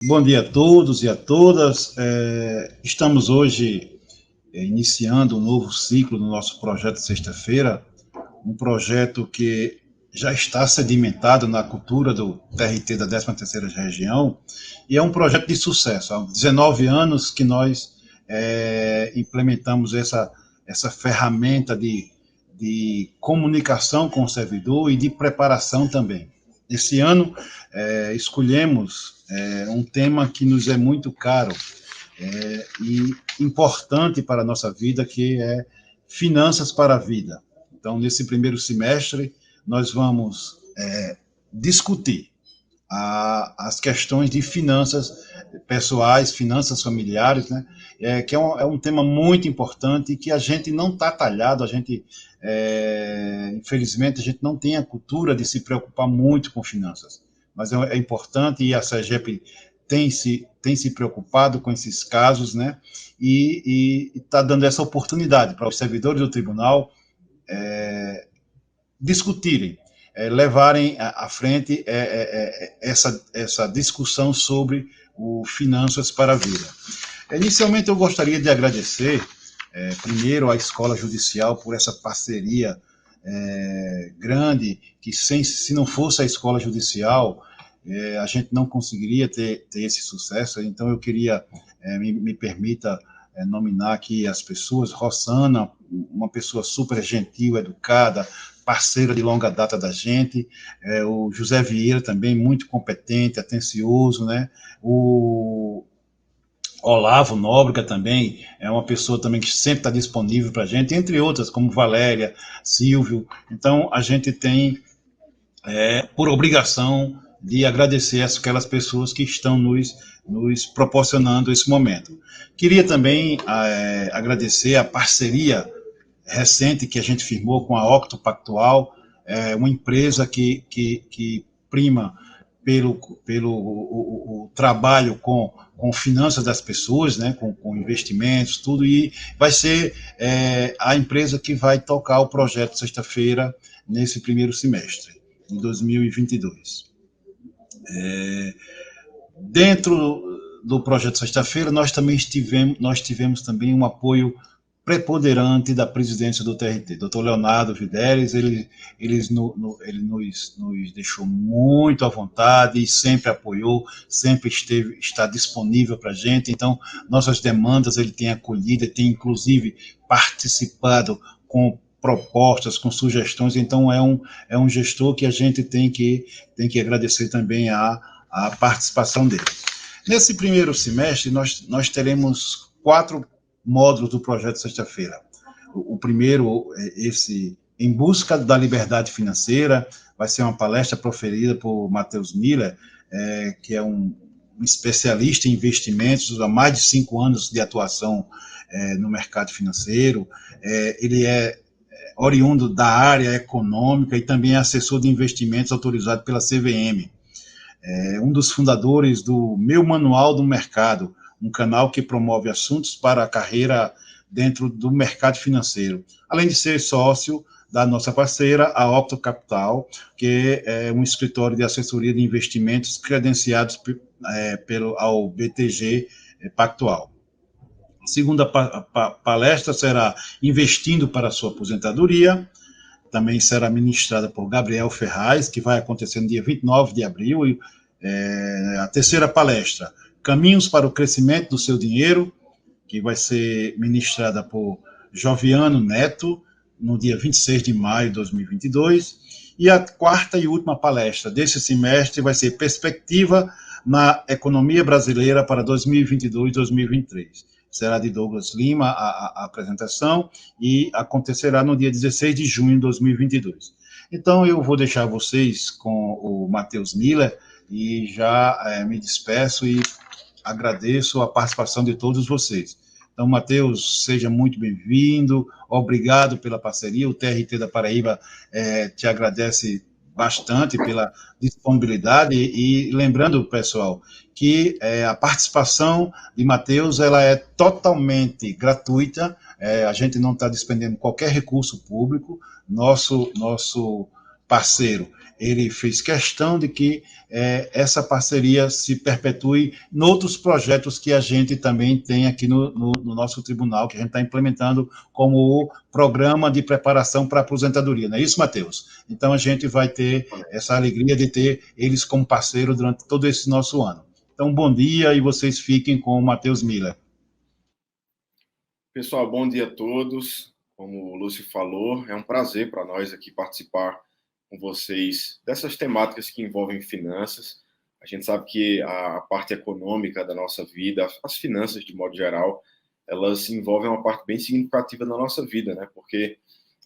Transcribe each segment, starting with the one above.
Bom dia a todos e a todas. Estamos hoje iniciando um novo ciclo no nosso projeto Sexta-feira, um projeto que já está sedimentado na cultura do TRT da 13ª Região, e é um projeto de sucesso. Há 19 anos que nós implementamos essa ferramenta de comunicação com o servidor e de preparação também. Esse ano, escolhemos um tema que nos é muito caro e importante para a nossa vida, que é finanças para a vida. Então, nesse primeiro semestre, nós vamos discutir as questões de finanças pessoais, finanças familiares, né? Que é um tema muito importante e que a gente não está talhado, infelizmente, a gente não tem a cultura de se preocupar muito com finanças. Mas é importante, e a SEGEP tem se preocupado com esses casos, né? E está dando essa oportunidade para os servidores do tribunal discutirem, levarem à frente essa discussão sobre o finanças para a vida. Inicialmente, eu gostaria de agradecer, primeiro, à Escola Judicial por essa parceria grande, que se não fosse a Escola Judicial, a gente não conseguiria ter esse sucesso. Então, eu queria, me permita nominar aqui as pessoas. Rossana, uma pessoa super gentil, educada, parceira de longa data da gente, o José Vieira também, muito competente, atencioso, né? O Olavo Nóbrega também é uma pessoa também que sempre está disponível para a gente, entre outras, como Valéria, Silvio. Então, a gente tem, por obrigação, de agradecer aquelas pessoas que estão nos proporcionando esse momento. Queria também agradecer a parceria recente que a gente firmou com a Octo Pactual, uma empresa que prima pelo o trabalho com finanças das pessoas, né, com investimentos, tudo, e vai ser a empresa que vai tocar o projeto Sexta-feira nesse primeiro semestre, em 2022. Dentro do projeto Sexta-feira, nós tivemos também um apoio preponderante da presidência do TRT, Dr. Leonardo Videres. Ele nos deixou muito à vontade e sempre apoiou, sempre está disponível para a gente. Então, nossas demandas ele tem acolhido, tem inclusive participado com propostas, com sugestões. Então, é um gestor que a gente tem que agradecer também a participação dele. Nesse primeiro semestre, nós teremos 4 módulos do projeto Sexta-feira. O primeiro, esse Em Busca da Liberdade Financeira, vai ser uma palestra proferida por Matheus Miller, que é um especialista em investimentos, há mais de 5 anos de atuação no mercado financeiro. Ele é oriundo da área econômica e também é assessor de investimentos autorizado pela CVM. Um dos fundadores do Meu Manual do Mercado, um canal que promove assuntos para a carreira dentro do mercado financeiro, além de ser sócio da nossa parceira, a Octo Capital, que é um escritório de assessoria de investimentos credenciados ao BTG Pactual. A segunda palestra será Investindo para a Sua Aposentadoria, também será ministrada por Gabriel Ferraz, que vai acontecer no dia 29 de abril. A terceira palestra, Caminhos para o Crescimento do Seu Dinheiro, que vai ser ministrada por Joviano Neto, no dia 26 de maio de 2022. E a quarta e última palestra desse semestre vai ser Perspectiva na Economia Brasileira para 2022-2023. Será de Douglas Lima a apresentação e acontecerá no dia 16 de junho de 2022. Então, eu vou deixar vocês com o Matheus Miller e já me despeço e agradeço a participação de todos vocês. Então, Matheus, seja muito bem-vindo, obrigado pela parceria, o TRT da Paraíba te agradece bastante pela disponibilidade e lembrando, pessoal, que a participação de Matheus ela é totalmente gratuita, a gente não está despendendo qualquer recurso público, nosso parceiro. Ele fez questão de que essa parceria se perpetue em outros projetos que a gente também tem aqui no nosso tribunal, que a gente está implementando como o programa de preparação para a aposentadoria. Não é isso, Matheus? Então, a gente vai ter essa alegria de ter eles como parceiro durante todo esse nosso ano. Então, bom dia e vocês fiquem com o Matheus Miller. Pessoal, bom dia a todos. Como o Lúcio falou, é um prazer para nós aqui participar com vocês dessas temáticas que envolvem finanças. A gente sabe que a parte econômica da nossa vida, as finanças de modo geral, elas envolvem uma parte bem significativa da nossa vida, né? Porque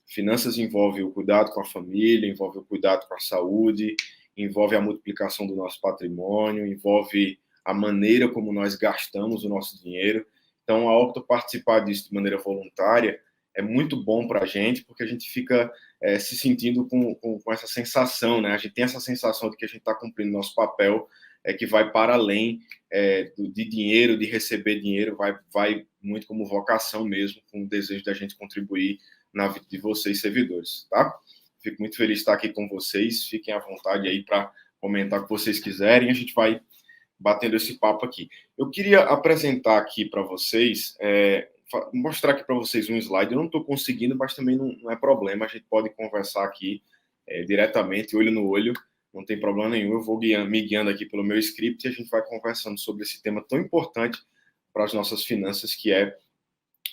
finanças envolve o cuidado com a família, envolve o cuidado com a saúde, envolve a multiplicação do nosso patrimônio, envolve a maneira como nós gastamos o nosso dinheiro. Então, ao participar disso de maneira voluntária, é muito bom para a gente, porque a gente fica se sentindo com essa sensação, né? A gente tem essa sensação de que a gente está cumprindo nosso papel, que vai para além de dinheiro, de receber dinheiro, vai muito como vocação mesmo, com o desejo da gente contribuir na vida de vocês, servidores, tá? Fico muito feliz de estar aqui com vocês, fiquem à vontade aí para comentar o que vocês quiserem, a gente vai batendo esse papo aqui. Eu queria apresentar aqui para vocês, mostrar aqui para vocês um slide. Eu não estou conseguindo, mas também não é problema. A gente pode conversar aqui diretamente, olho no olho, não tem problema nenhum. Eu vou me guiando aqui pelo meu script e a gente vai conversando sobre esse tema tão importante para as nossas finanças, que é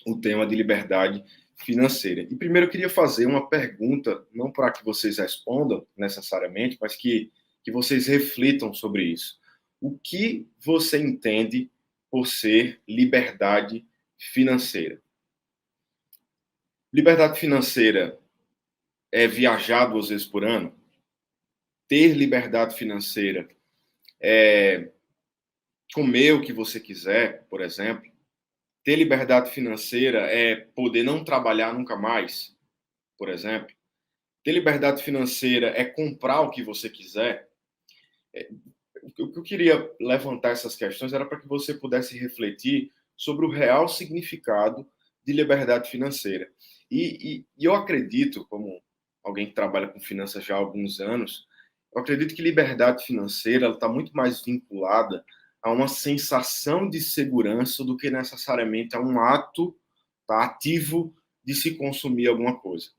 o tema de liberdade financeira. E primeiro eu queria fazer uma pergunta, não para que vocês respondam necessariamente, mas que vocês reflitam sobre isso. O que você entende por ser liberdade financeira? Liberdade financeira é viajar 2 vezes por ano? Ter liberdade financeira é comer o que você quiser, por exemplo? Ter liberdade financeira é poder não trabalhar nunca mais, por exemplo? Ter liberdade financeira é comprar o que você quiser? O que eu queria levantar essas questões era para que você pudesse refletir sobre o real significado de liberdade financeira. E eu acredito, como alguém que trabalha com finanças já há alguns anos, eu acredito que liberdade financeira está muito mais vinculada a uma sensação de segurança do que necessariamente a um ato ativo de se consumir alguma coisa.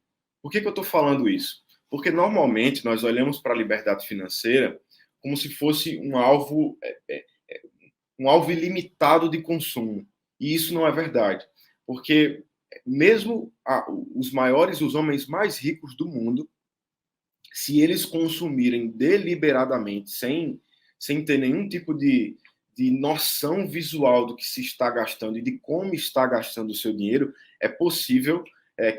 Por que eu estou falando isso? Porque normalmente nós olhamos para a liberdade financeira como se fosse um alvo ilimitado de consumo. E isso não é verdade. Porque mesmo os homens mais ricos do mundo, se eles consumirem deliberadamente, sem ter nenhum tipo de noção visual do que se está gastando e de como está gastando o seu dinheiro, é possível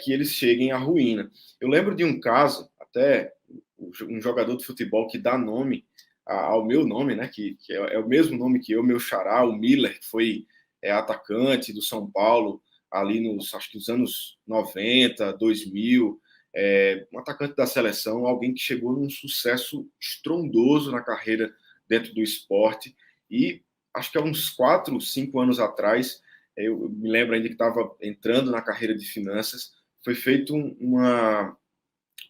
que eles cheguem à ruína. Eu lembro de um caso, até um jogador de futebol que dá nome ao meu nome, né, que é o mesmo nome que eu, meu xará, o Miller, que foi atacante do São Paulo ali acho que nos anos 90, 2000, um atacante da seleção, alguém que chegou num sucesso estrondoso na carreira dentro do esporte, e acho que há uns 4, 5 anos atrás, eu me lembro ainda que estava entrando na carreira de finanças, foi feita uma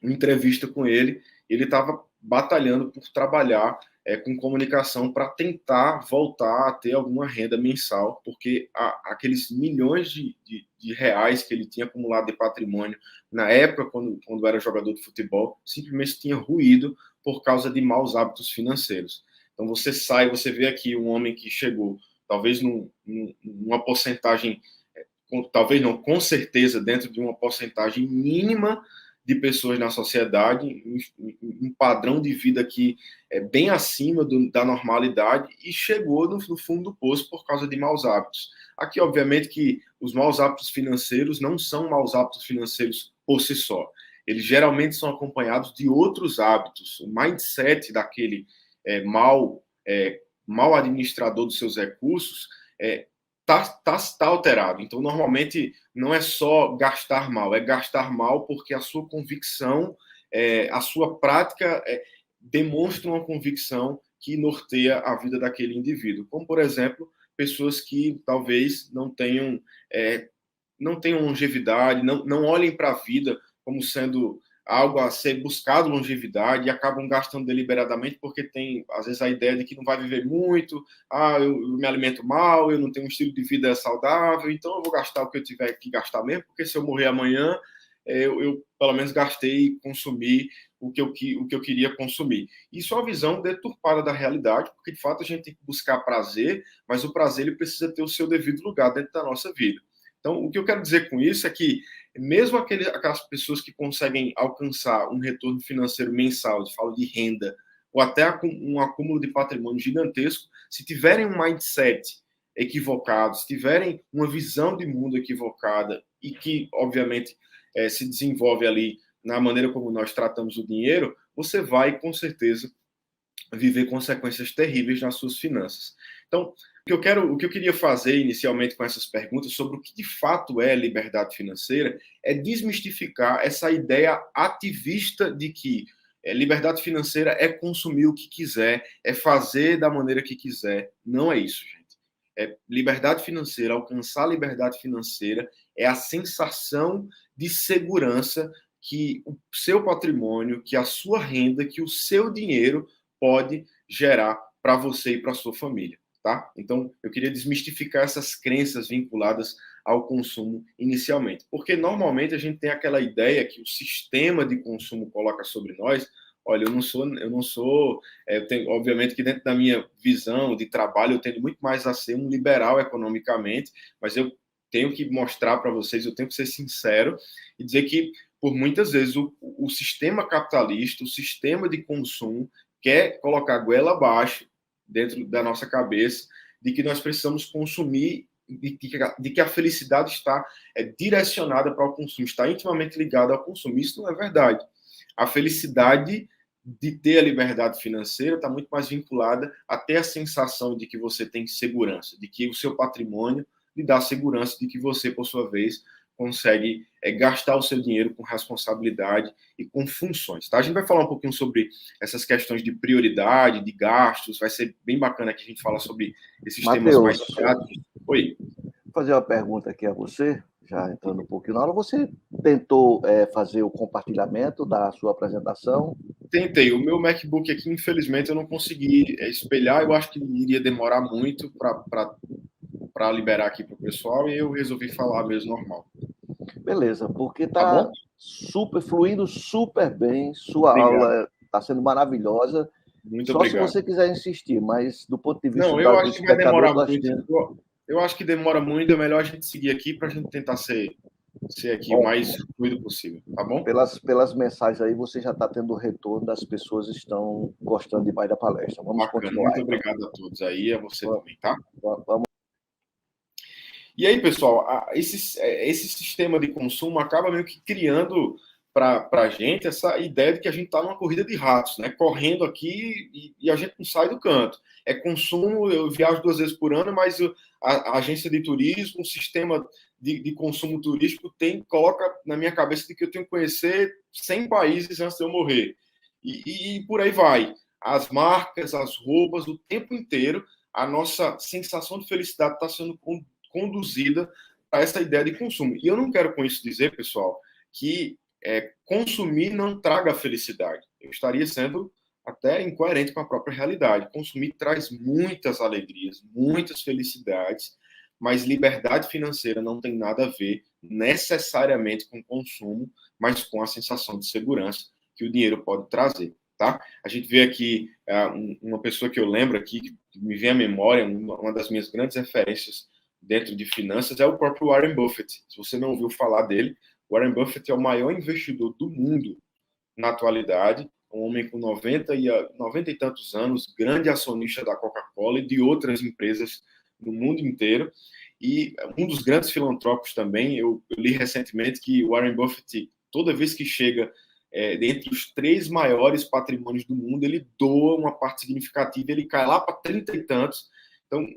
entrevista com ele, e ele estava batalhando por trabalhar com comunicação para tentar voltar a ter alguma renda mensal, porque aqueles milhões de reais que ele tinha acumulado de patrimônio na época, quando era jogador de futebol, simplesmente tinha ruído por causa de maus hábitos financeiros. Então você vê aqui um homem que chegou, talvez numa porcentagem, talvez não, com certeza dentro de uma porcentagem mínima de pessoas na sociedade, um padrão de vida que é bem acima da normalidade, e chegou no fundo do poço por causa de maus hábitos. Aqui, obviamente, que os maus hábitos financeiros não são maus hábitos financeiros por si só. Eles geralmente são acompanhados de outros hábitos. O mindset daquele mal administrador dos seus recursos tá alterado. Então, normalmente, não é só gastar mal, é gastar mal porque a sua convicção, a sua prática demonstra uma convicção que norteia a vida daquele indivíduo. Como, por exemplo, pessoas que talvez não tenham longevidade, não olhem para a vida como sendo algo a ser buscado, longevidade, e acabam gastando deliberadamente porque tem, às vezes, a ideia de que não vai viver muito, eu me alimento mal, eu não tenho um estilo de vida saudável, então eu vou gastar o que eu tiver que gastar mesmo, porque se eu morrer amanhã, eu pelo menos gastei e consumi o que eu queria consumir. Isso é uma visão deturpada da realidade, porque de fato a gente tem que buscar prazer, mas o prazer ele precisa ter o seu devido lugar dentro da nossa vida. Então, o que eu quero dizer com isso é que, mesmo aquelas pessoas que conseguem alcançar um retorno financeiro mensal, eu falo de renda, ou até um acúmulo de patrimônio gigantesco, se tiverem um mindset equivocado, se tiverem uma visão de mundo equivocada e que, obviamente, se desenvolve ali na maneira como nós tratamos o dinheiro, você vai, com certeza, viver consequências terríveis nas suas finanças. Então, o que eu queria fazer inicialmente com essas perguntas sobre o que de fato é liberdade financeira é desmistificar essa ideia ativista de que liberdade financeira é consumir o que quiser, é fazer da maneira que quiser. Não é isso, gente. Liberdade financeira, alcançar a liberdade financeira é a sensação de segurança que o seu patrimônio, que a sua renda, que o seu dinheiro pode gerar para você e para a sua família, tá? Então, eu queria desmistificar essas crenças vinculadas ao consumo inicialmente, porque normalmente a gente tem aquela ideia que o sistema de consumo coloca sobre nós. Olha, eu não sou, eu tenho, obviamente que dentro da minha visão de trabalho eu tendo muito mais a ser um liberal economicamente, mas eu tenho que mostrar para vocês, eu tenho que ser sincero e dizer que por muitas vezes o sistema capitalista, o sistema de consumo quer colocar a goela abaixo dentro da nossa cabeça de que nós precisamos consumir, de que a felicidade está direcionada para o consumo, está intimamente ligada ao consumo. Isso não é verdade. A felicidade de ter a liberdade financeira está muito mais vinculada a ter a sensação de que você tem segurança, de que o seu patrimônio lhe dá segurança de que você, por sua vez, consegue gastar o seu dinheiro com responsabilidade e com funções. Tá? A gente vai falar um pouquinho sobre essas questões de prioridade, de gastos, vai ser bem bacana que a gente fala sobre esses temas mais práticos. Oi. Vou fazer uma pergunta aqui a você, já entrando um pouquinho na aula. Você tentou fazer o compartilhamento da sua apresentação? Tentei. O meu MacBook aqui, infelizmente, eu não consegui espelhar. Eu acho que iria demorar muito para liberar aqui para o pessoal e eu resolvi falar mesmo normal. Beleza, porque tá fluindo super bem, sua aula está sendo maravilhosa. Muito Só obrigado. Se você quiser insistir, mas do ponto de vista não, eu acho que vai demorar muito. Eu acho que demora muito, é melhor a gente seguir aqui para a gente tentar ser aqui o mais fluido possível, tá bom? Pelas mensagens aí, você já está tendo o retorno das pessoas que estão gostando demais da palestra. Vamos continuar. Muito obrigado a todos aí, a você também, tá? Vamos. E aí, pessoal, esse sistema de consumo acaba meio que criando para a gente essa ideia de que a gente está numa corrida de ratos, né? Correndo aqui e a gente não sai do canto. É consumo, eu viajo 2 vezes por ano, mas a agência de turismo, o sistema de consumo turístico coloca na minha cabeça de que eu tenho que conhecer 100 países antes de eu morrer. E por aí vai. As marcas, as roupas, o tempo inteiro, a nossa sensação de felicidade está sendo conduzida a essa ideia de consumo. E eu não quero com isso dizer, pessoal, que consumir não traga felicidade. Eu estaria sendo até incoerente com a própria realidade. Consumir traz muitas alegrias, muitas felicidades, mas liberdade financeira não tem nada a ver necessariamente com consumo, mas com a sensação de segurança que o dinheiro pode trazer. Tá? A gente vê aqui uma pessoa que eu lembro aqui, que me vem à memória, uma das minhas grandes referências dentro de finanças é o próprio Warren Buffett. Se você não ouviu falar dele, Warren Buffett é o maior investidor do mundo na atualidade, um homem com 90 e tantos anos, grande acionista da Coca-Cola e de outras empresas no mundo inteiro, e um dos grandes filantrópicos também. Eu li recentemente que Warren Buffett, toda vez que chega dentre os 3 maiores patrimônios do mundo, ele doa uma parte significativa, ele cai lá para 30 e tantos. Então,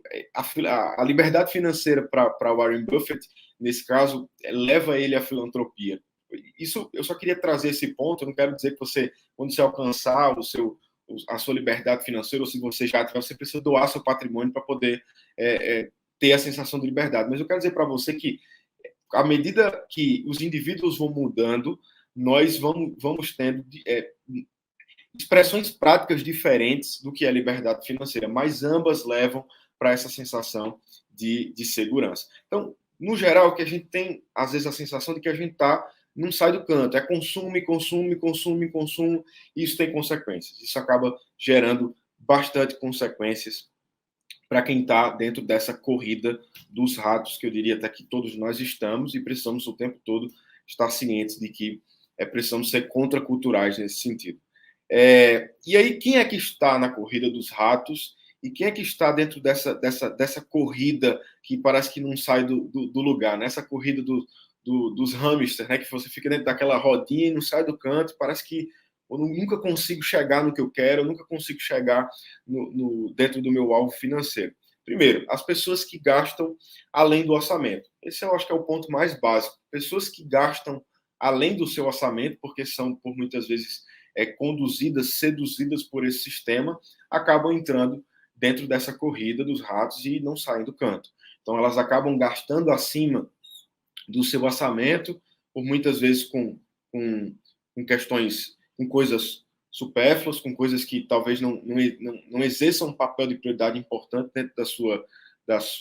a liberdade financeira para Warren Buffett, nesse caso, leva ele à filantropia. Isso, eu só queria trazer esse ponto. Eu não quero dizer que você, quando você alcançar a sua liberdade financeira, ou se você já tiver, você precisa doar seu patrimônio para poder ter a sensação de liberdade. Mas eu quero dizer para você que, à medida que os indivíduos vão mudando, nós vamos tendo expressões práticas diferentes do que é liberdade financeira, mas ambas levam para essa sensação de segurança. Então, no geral, que a gente tem, às vezes, a sensação de que a gente não sai do canto, é consumo, consumo, consumo, consumo, e isso tem consequências. Isso acaba gerando bastante consequências para quem está dentro dessa corrida dos ratos, que eu diria até que todos nós estamos, e precisamos o tempo todo estar cientes de que precisamos ser contraculturais nesse sentido. E aí, quem é que está na corrida dos ratos e quem é que está dentro dessa corrida que parece que não sai do lugar, nessa corrida dos hamsters, né? Que você fica dentro daquela rodinha e não sai do canto, parece que eu nunca consigo chegar no que eu quero, eu nunca consigo chegar dentro do meu alvo financeiro. Primeiro, as pessoas que gastam além do orçamento. Esse eu acho que é o ponto mais básico. Pessoas que gastam além do seu orçamento, porque são, por muitas vezes, conduzidas, seduzidas por esse sistema, acabam entrando dentro dessa corrida dos ratos e não saem do canto. Então, elas acabam gastando acima do seu orçamento, por muitas vezes com questões, com coisas supérfluas, com coisas que talvez não exerçam um papel de prioridade importante dentro das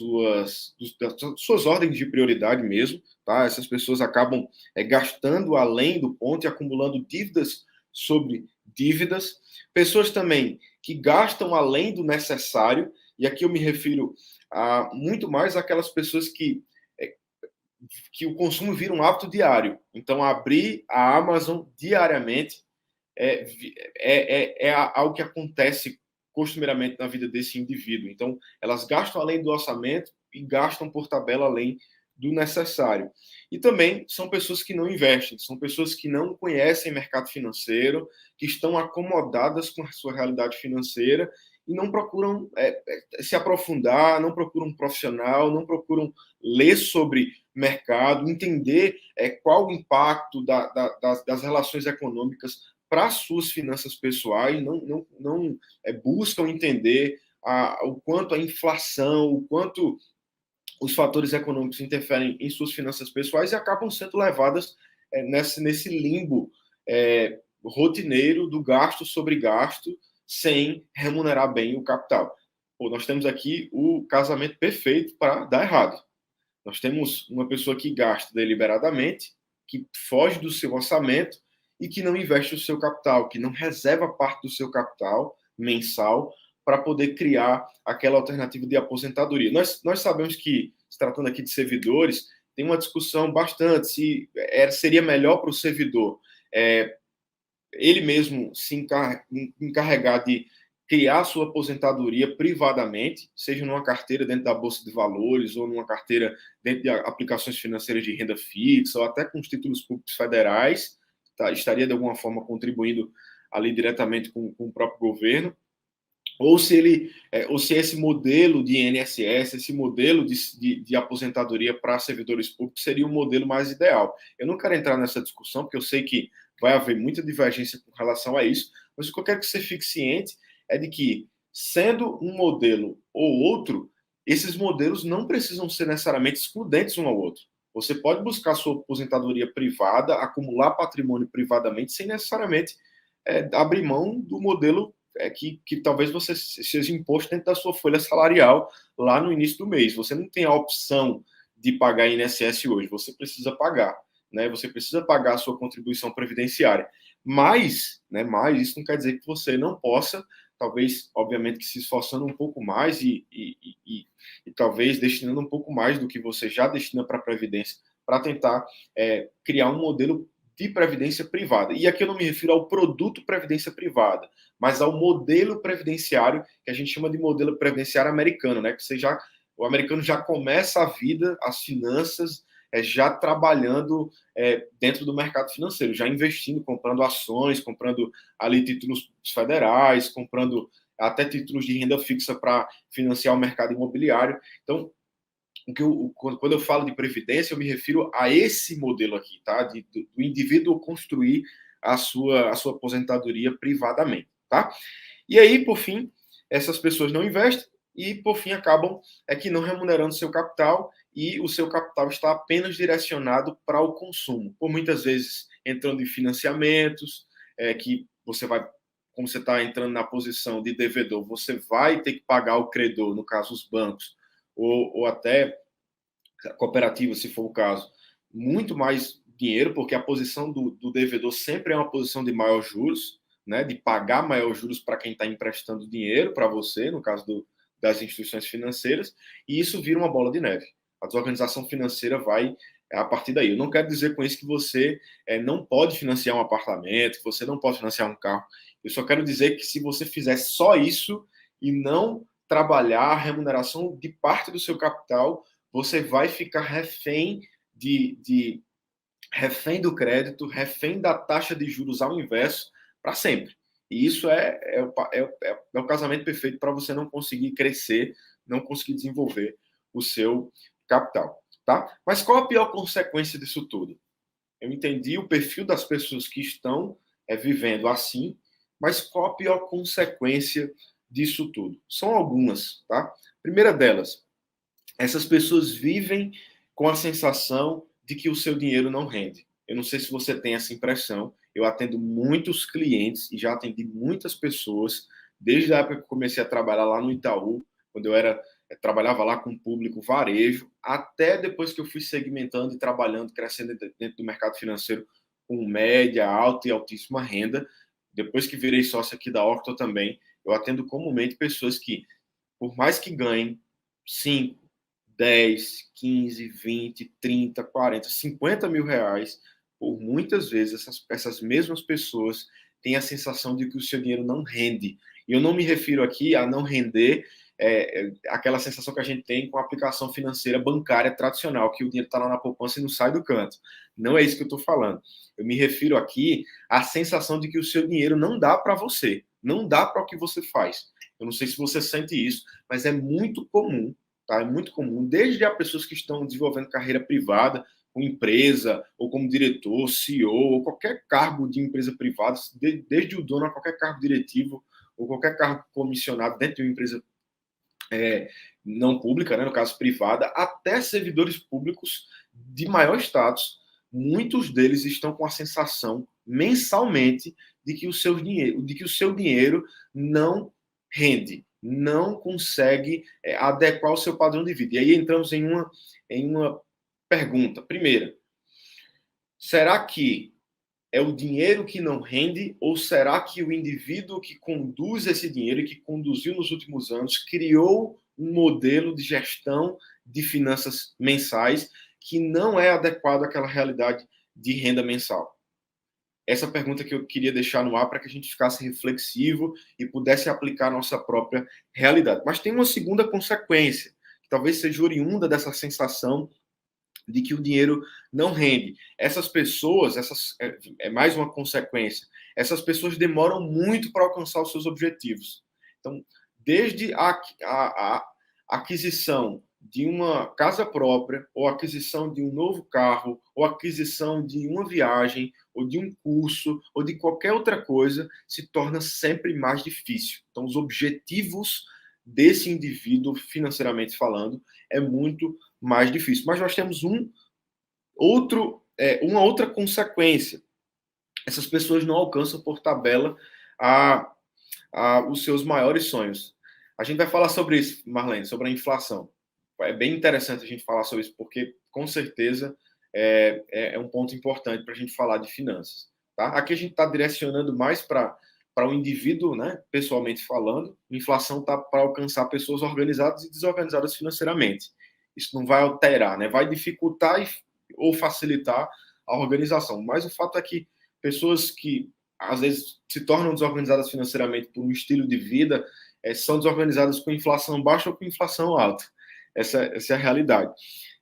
suas ordens de prioridade mesmo, tá? Essas pessoas acabam gastando além do ponto e acumulando dívidas sobre dívidas. Pessoas também que gastam além do necessário, e aqui eu me refiro a muito mais aquelas pessoas que o consumo vira um hábito diário. Então, abrir a Amazon diariamente é algo que acontece costumeiramente na vida desse indivíduo. Então, elas gastam além do orçamento e gastam por tabela além do necessário. E também são pessoas que não investem, são pessoas que não conhecem mercado financeiro, que estão acomodadas com a sua realidade financeira e não procuram se aprofundar, não procuram um profissional, não procuram ler sobre mercado, entender qual o impacto das relações econômicas para as suas finanças pessoais, não buscam entender o quanto a inflação, o quanto os fatores econômicos interferem em suas finanças pessoais e acabam sendo levadas nesse limbo rotineiro do gasto sobre gasto, sem remunerar bem o capital. Pô, nós temos aqui o casamento perfeito para dar errado. Nós temos uma pessoa que gasta deliberadamente, que foge do seu orçamento e que não investe o seu capital, que não reserva parte do seu capital mensal para poder criar aquela alternativa de aposentadoria. Nós sabemos que, se tratando aqui de servidores, tem uma discussão bastante se seria melhor para o servidor ele mesmo se encarregar de criar sua aposentadoria privadamente, seja numa carteira dentro da Bolsa de Valores ou numa carteira dentro de aplicações financeiras de renda fixa ou até com os títulos públicos federais, tá? Estaria de alguma forma contribuindo ali diretamente com o próprio governo, ou se esse modelo de INSS, esse modelo de aposentadoria para servidores públicos seria o modelo mais ideal. Eu não quero entrar nessa discussão, porque eu sei que vai haver muita divergência com relação a isso, mas o que eu quero que você fique ciente é de que, sendo um modelo ou outro, esses modelos não precisam ser necessariamente excludentes um ao outro. Você pode buscar sua aposentadoria privada, acumular patrimônio privadamente, sem necessariamente abrir mão do modelo que talvez você seja imposto dentro da sua folha salarial lá no início do mês. Você não tem a opção de pagar INSS hoje, você precisa pagar, né? Você precisa pagar a sua contribuição previdenciária. Mas isso não quer dizer que você não possa, talvez, obviamente, que se esforçando um pouco mais e talvez destinando um pouco mais do que você já destina para a Previdência, para tentar criar um modelo de previdência privada. E aqui eu não me refiro ao produto previdência privada, mas ao modelo previdenciário, que a gente chama de modelo previdenciário americano, né? Que o americano já começa a vida, as finanças, já trabalhando dentro do mercado financeiro, já investindo, comprando ações, comprando ali títulos federais, comprando até títulos de renda fixa para financiar o mercado imobiliário. Então, quando eu falo de previdência, eu me refiro a esse modelo aqui, tá? Do indivíduo construir a sua aposentadoria privadamente, tá? E aí, por fim, essas pessoas não investem, e, por fim, acabam que não remunerando seu capital, e o seu capital está apenas direcionado para o consumo, por muitas vezes entrando em financiamentos, que você vai, como você está entrando na posição de devedor, você vai ter que pagar o credor, no caso os bancos, ou até a cooperativa, se for o caso, muito mais dinheiro, porque a posição do devedor sempre é uma posição de maior juros, né, de pagar maior juros para quem está emprestando dinheiro para você, no caso das instituições financeiras, e isso vira uma bola de neve. A desorganização financeira vai a partir daí. Eu não quero dizer com isso que você não pode financiar um apartamento, que você não pode financiar um carro. Eu só quero dizer que se você fizer só isso e não trabalhar a remuneração de parte do seu capital, você vai ficar refém do crédito, refém da taxa de juros ao inverso para sempre. E isso é o casamento perfeito para você não conseguir crescer, não conseguir desenvolver o seu capital. Tá? Mas qual a pior consequência disso tudo? Eu entendi o perfil das pessoas que estão vivendo assim, mas qual a pior consequência disso tudo? São algumas. Tá? Primeira delas, essas pessoas vivem com a sensação de que o seu dinheiro não rende. Eu não sei se você tem essa impressão. Eu atendo muitos clientes e já atendi muitas pessoas, desde a época que eu comecei a trabalhar lá no Itaú, quando trabalhava lá com público varejo, até depois que eu fui segmentando e trabalhando, crescendo dentro do mercado financeiro com média, alta e altíssima renda. Depois que virei sócio aqui da Octo também, eu atendo comumente pessoas que, por mais que ganhem 5, 10, 15, 20, 30, 40, 50 mil reais, por muitas vezes essas mesmas pessoas têm a sensação de que o seu dinheiro não rende. E eu não me refiro aqui a não render aquela sensação que a gente tem com a aplicação financeira bancária tradicional, que o dinheiro está lá na poupança e não sai do canto. Não é isso que eu estou falando. Eu me refiro aqui à sensação de que o seu dinheiro não dá para você, não dá para o que você faz. Eu não sei se você sente isso, mas é muito comum. Tá? É muito comum, desde as pessoas que estão desenvolvendo carreira privada, com empresa, ou como diretor, CEO, ou qualquer cargo de empresa privada, desde o dono a qualquer cargo diretivo, ou qualquer cargo comissionado dentro de uma empresa não pública, né, no caso privada, até servidores públicos de maior status, muitos deles estão com a sensação mensalmente de que o seu dinheiro não rende, não consegue adequar o seu padrão de vida. E aí entramos em uma pergunta. Primeira, será que é o dinheiro que não rende, ou será que o indivíduo que conduz esse dinheiro e que conduziu nos últimos anos criou um modelo de gestão de finanças mensais que não é adequado àquela realidade de renda mensal? Essa pergunta que eu queria deixar no ar para que a gente ficasse reflexivo e pudesse aplicar a nossa própria realidade. Mas tem uma segunda consequência, que talvez seja oriunda dessa sensação de que o dinheiro não rende. Essas pessoas, é mais uma consequência, essas pessoas demoram muito para alcançar os seus objetivos. Então, desde a aquisição de uma casa própria, ou aquisição de um novo carro, ou aquisição de uma viagem, ou de um curso, ou de qualquer outra coisa, se torna sempre mais difícil. Então, os objetivos desse indivíduo, financeiramente falando, é muito mais difícil. Mas nós temos uma outra consequência. Essas pessoas não alcançam por tabela os seus maiores sonhos. A gente vai falar sobre isso, Marlene, sobre a inflação. É bem interessante a gente falar sobre isso, porque, com certeza, é um ponto importante para a gente falar de finanças. Tá? Aqui a gente está direcionando mais para o indivíduo, né, pessoalmente falando. A inflação está para alcançar pessoas organizadas e desorganizadas financeiramente. Isso não vai alterar, né? Vai dificultar ou facilitar a organização. Mas o fato é que pessoas que, às vezes, se tornam desorganizadas financeiramente por um estilo de vida, são desorganizadas com inflação baixa ou com inflação alta. Essa é a realidade.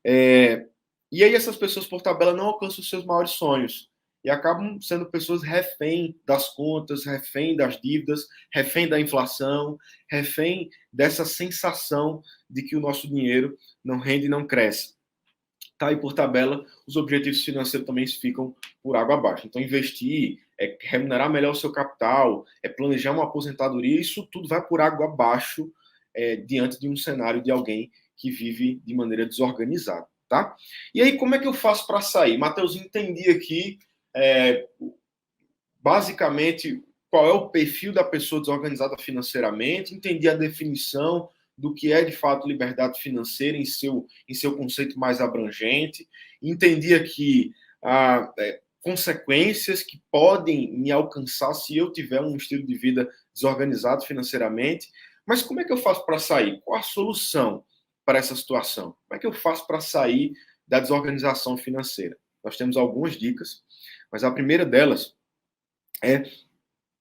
E aí essas pessoas, por tabela, não alcançam os seus maiores sonhos e acabam sendo pessoas refém das contas, refém das dívidas, refém da inflação, refém dessa sensação de que o nosso dinheiro não rende e não cresce. Tá? E por tabela, os objetivos financeiros também ficam por água abaixo. Então, investir, remunerar melhor o seu capital, planejar uma aposentadoria, isso tudo vai por água abaixo diante de um cenário de alguém que vive de maneira desorganizada, tá? E aí, como é que eu faço para sair? Matheus, entendi aqui, basicamente, qual é o perfil da pessoa desorganizada financeiramente, entendi a definição do que é, de fato, liberdade financeira em seu conceito mais abrangente, entendi aqui consequências que podem me alcançar se eu tiver um estilo de vida desorganizado financeiramente, mas como é que eu faço para sair? Qual a solução para essa situação? Como é que eu faço para sair da desorganização financeira? Nós temos algumas dicas, mas a primeira delas é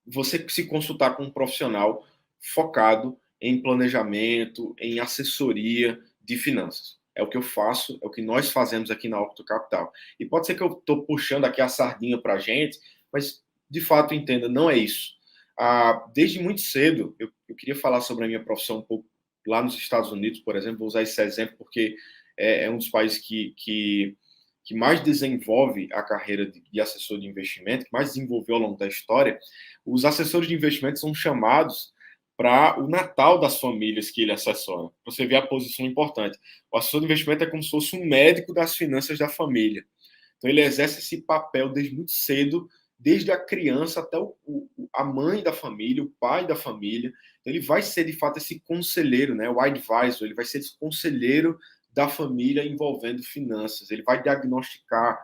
você se consultar com um profissional focado em planejamento, em assessoria de finanças. É o que eu faço, é o que nós fazemos aqui na Octo Capital. E pode ser que eu estou puxando aqui a sardinha para a gente, mas, de fato, entenda, não é isso. Desde muito cedo, eu queria falar sobre a minha profissão um pouco lá nos Estados Unidos, por exemplo, vou usar esse exemplo porque é um dos países que mais desenvolve a carreira de assessor de investimento, que mais desenvolveu ao longo da história. Os assessores de investimento são chamados para o Natal das famílias que ele assessora. Você vê a posição importante. O assessor de investimento é como se fosse um médico das finanças da família. Então, ele exerce esse papel desde muito cedo, desde a criança até a mãe da família, o pai da família. Então, ele vai ser, de fato, esse conselheiro, né? O advisor, ele vai ser esse conselheiro da família envolvendo finanças. Ele vai diagnosticar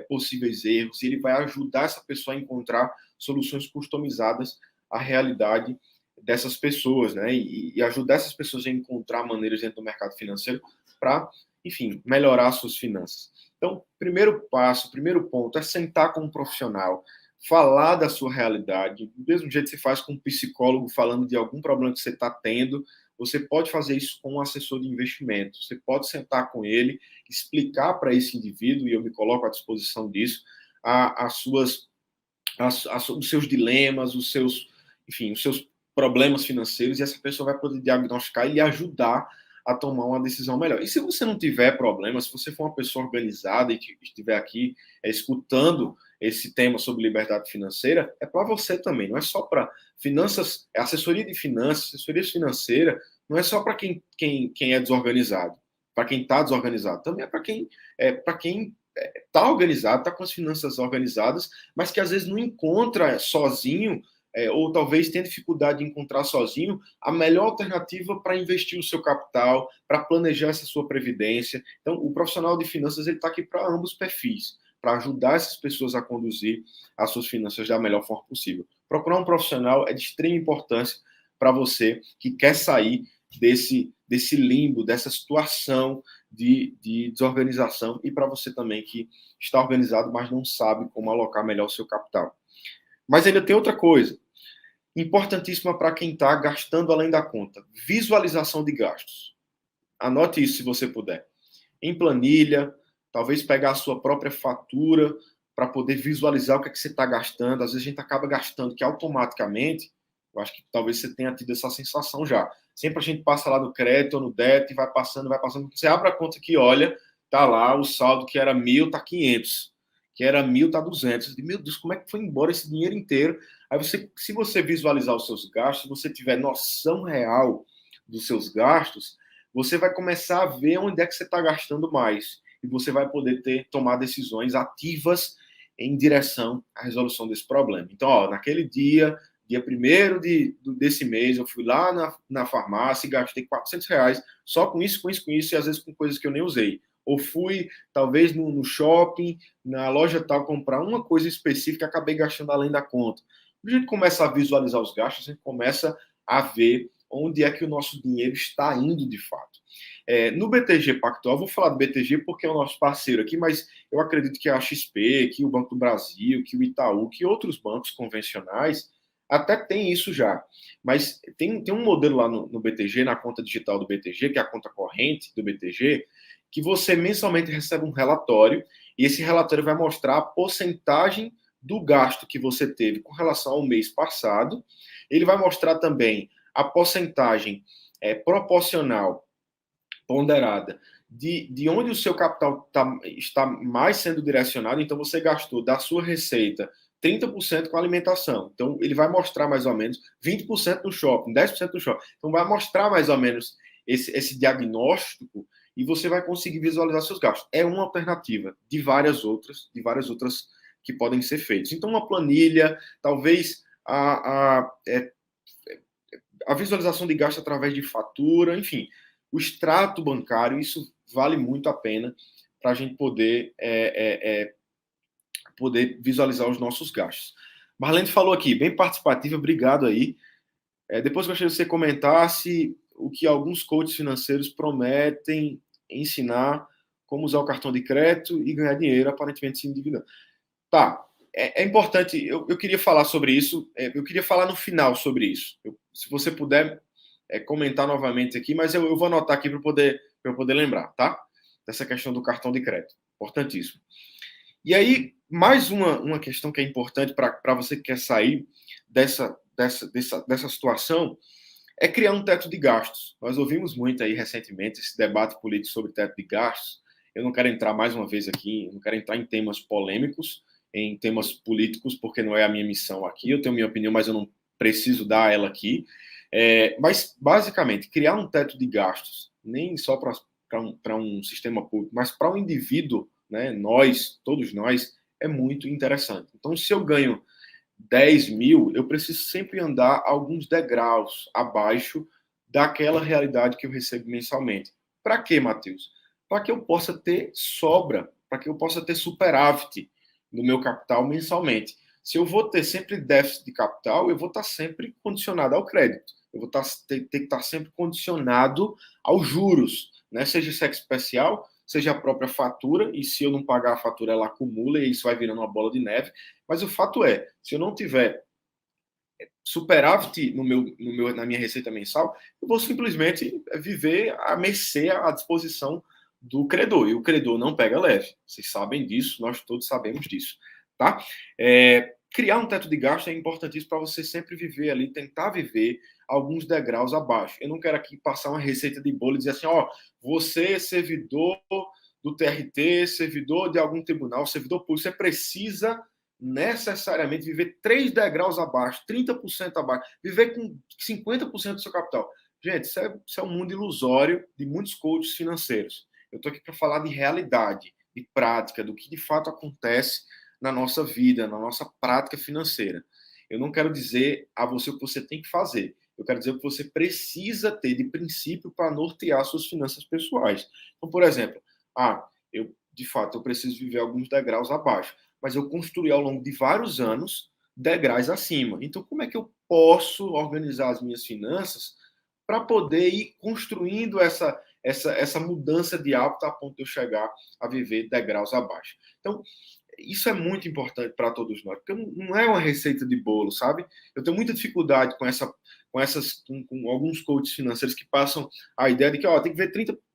possíveis erros e ele vai ajudar essa pessoa a encontrar soluções customizadas à realidade dessas pessoas, né? E ajudar essas pessoas a encontrar maneiras dentro do mercado financeiro para, enfim, melhorar suas finanças. Então, primeiro passo, primeiro ponto é sentar com um profissional, falar da sua realidade, do mesmo jeito que você faz com um psicólogo falando de algum problema que você está tendo, você pode fazer isso com um assessor de investimento. Você pode sentar com ele, explicar para esse indivíduo, e eu me coloco à disposição disso, os seus dilemas, os seus problemas financeiros, e essa pessoa vai poder diagnosticar e lhe ajudar a tomar uma decisão melhor. E se você não tiver problema, se você for uma pessoa organizada e que estiver aqui escutando esse tema sobre liberdade financeira, é para você também, não é só para finanças, assessoria de finanças, assessoria financeira, não é só para quem é desorganizado, para quem está desorganizado, também é para quem está organizado, está com as finanças organizadas, mas que às vezes não encontra sozinho, ou talvez tenha dificuldade de encontrar sozinho a melhor alternativa para investir o seu capital, para planejar essa sua previdência. Então, o profissional de finanças ele está aqui para ambos os perfis, para ajudar essas pessoas a conduzir as suas finanças da melhor forma possível. Procurar um profissional é de extrema importância para você que quer sair desse limbo, dessa situação de desorganização, e para você também que está organizado, mas não sabe como alocar melhor o seu capital. Mas ainda tem outra coisa, importantíssima para quem está gastando além da conta: visualização de gastos. Anote isso se você puder. Em planilha, talvez pegar a sua própria fatura para poder visualizar o que é que você está gastando. Às vezes a gente acaba gastando que automaticamente, eu acho que talvez você tenha tido essa sensação já. Sempre a gente passa lá no crédito ou no débito e vai passando. Você abre a conta que olha, tá lá o saldo que era 1.000, tá 500. Que era 1.000, tá 200. Meu Deus, como é que foi embora esse dinheiro inteiro? Aí se você visualizar os seus gastos, se você tiver noção real dos seus gastos, você vai começar a ver onde é que você está gastando mais. E você vai poder tomar decisões ativas em direção à resolução desse problema. Então, naquele dia 1º desse mês, eu fui lá na farmácia e gastei R$400 só com isso, e às vezes com coisas que eu nem usei. Ou fui, talvez, no shopping, na loja tal, comprar uma coisa específica e acabei gastando além da conta. Quando a gente começa a visualizar os gastos, a gente começa a ver onde é que o nosso dinheiro está indo de fato. No BTG Pactual, vou falar do BTG porque é o nosso parceiro aqui, mas eu acredito que a XP, que o Banco do Brasil, que o Itaú, que outros bancos convencionais até tem isso já. Mas tem um modelo lá no BTG, na conta digital do BTG, que é a conta corrente do BTG, que você mensalmente recebe um relatório, e esse relatório vai mostrar a porcentagem do gasto que você teve com relação ao mês passado. Ele vai mostrar também a porcentagem proporcional, ponderada, de onde o seu capital está mais sendo direcionado. Então, você gastou da sua receita 30% com alimentação. Então, ele vai mostrar mais ou menos 20% no shopping, 10% no shopping. Então, vai mostrar mais ou menos esse diagnóstico e você vai conseguir visualizar seus gastos. É uma alternativa de várias outras que podem ser feitas. Então, uma planilha, talvez a visualização de gasto através de fatura, enfim, o extrato bancário, isso vale muito a pena para a gente poder visualizar os nossos gastos. Marlene falou aqui, bem participativa, obrigado aí. Depois gostaria que você comentasse o que alguns coaches financeiros prometem ensinar como usar o cartão de crédito e ganhar dinheiro, aparentemente se endividando. Tá, é importante, eu queria falar sobre isso, eu queria falar no final sobre isso. Se você puder comentar novamente aqui, mas eu vou anotar aqui para eu poder lembrar, tá? Dessa questão do cartão de crédito, importantíssimo. E aí, mais uma questão que é importante para você que quer sair dessa situação é criar um teto de gastos. Nós ouvimos muito aí recentemente esse debate político sobre teto de gastos. Eu não quero entrar mais uma vez aqui, não quero entrar em temas polêmicos, em temas políticos, porque não é a minha missão aqui. Eu tenho minha opinião, mas eu não preciso dar ela aqui. Mas, basicamente, criar um teto de gastos, nem só para um sistema público, mas para um indivíduo, né, todos nós, é muito interessante. Então, se eu ganho 10 mil, eu preciso sempre andar alguns degraus abaixo daquela realidade que eu recebo mensalmente. Para quê, Matheus? Para que eu possa ter sobra, para que eu possa ter superávit no meu capital mensalmente. Se eu vou ter sempre déficit de capital, eu vou estar sempre condicionado ao crédito. Eu vou ter que estar sempre condicionado aos juros, né? Seja cheque especial, seja a própria fatura, e se eu não pagar a fatura, ela acumula e isso vai virando uma bola de neve. Mas o fato é, se eu não tiver superávit na minha receita mensal, eu vou simplesmente viver à mercê, à disposição do credor. E o credor não pega leve. Vocês sabem disso, nós todos sabemos disso. Tá? Criar um teto de gasto é importantíssimo para você sempre viver ali, tentar viver alguns degraus abaixo. Eu não quero aqui passar uma receita de bolo e dizer assim, ó, você, servidor do TRT, servidor de algum tribunal, servidor público, você precisa necessariamente viver 3 degraus abaixo, 30% abaixo, viver com 50% do seu capital. Gente, isso é um mundo ilusório de muitos coaches financeiros. Eu estou aqui para falar de realidade, de prática, do que de fato acontece na nossa vida, na nossa prática financeira. Eu não quero dizer a você o que você tem que fazer. Eu quero dizer o que você precisa ter de princípio para nortear suas finanças pessoais. Então, por exemplo, de fato, eu preciso viver alguns degraus abaixo, mas eu construí ao longo de vários anos degraus acima. Então, como é que eu posso organizar as minhas finanças para poder ir construindo essa mudança de hábito a ponto de eu chegar a viver degraus abaixo? Então, isso é muito importante para todos nós, porque não é uma receita de bolo, sabe? Eu tenho muita dificuldade com alguns coaches financeiros que passam a ideia de que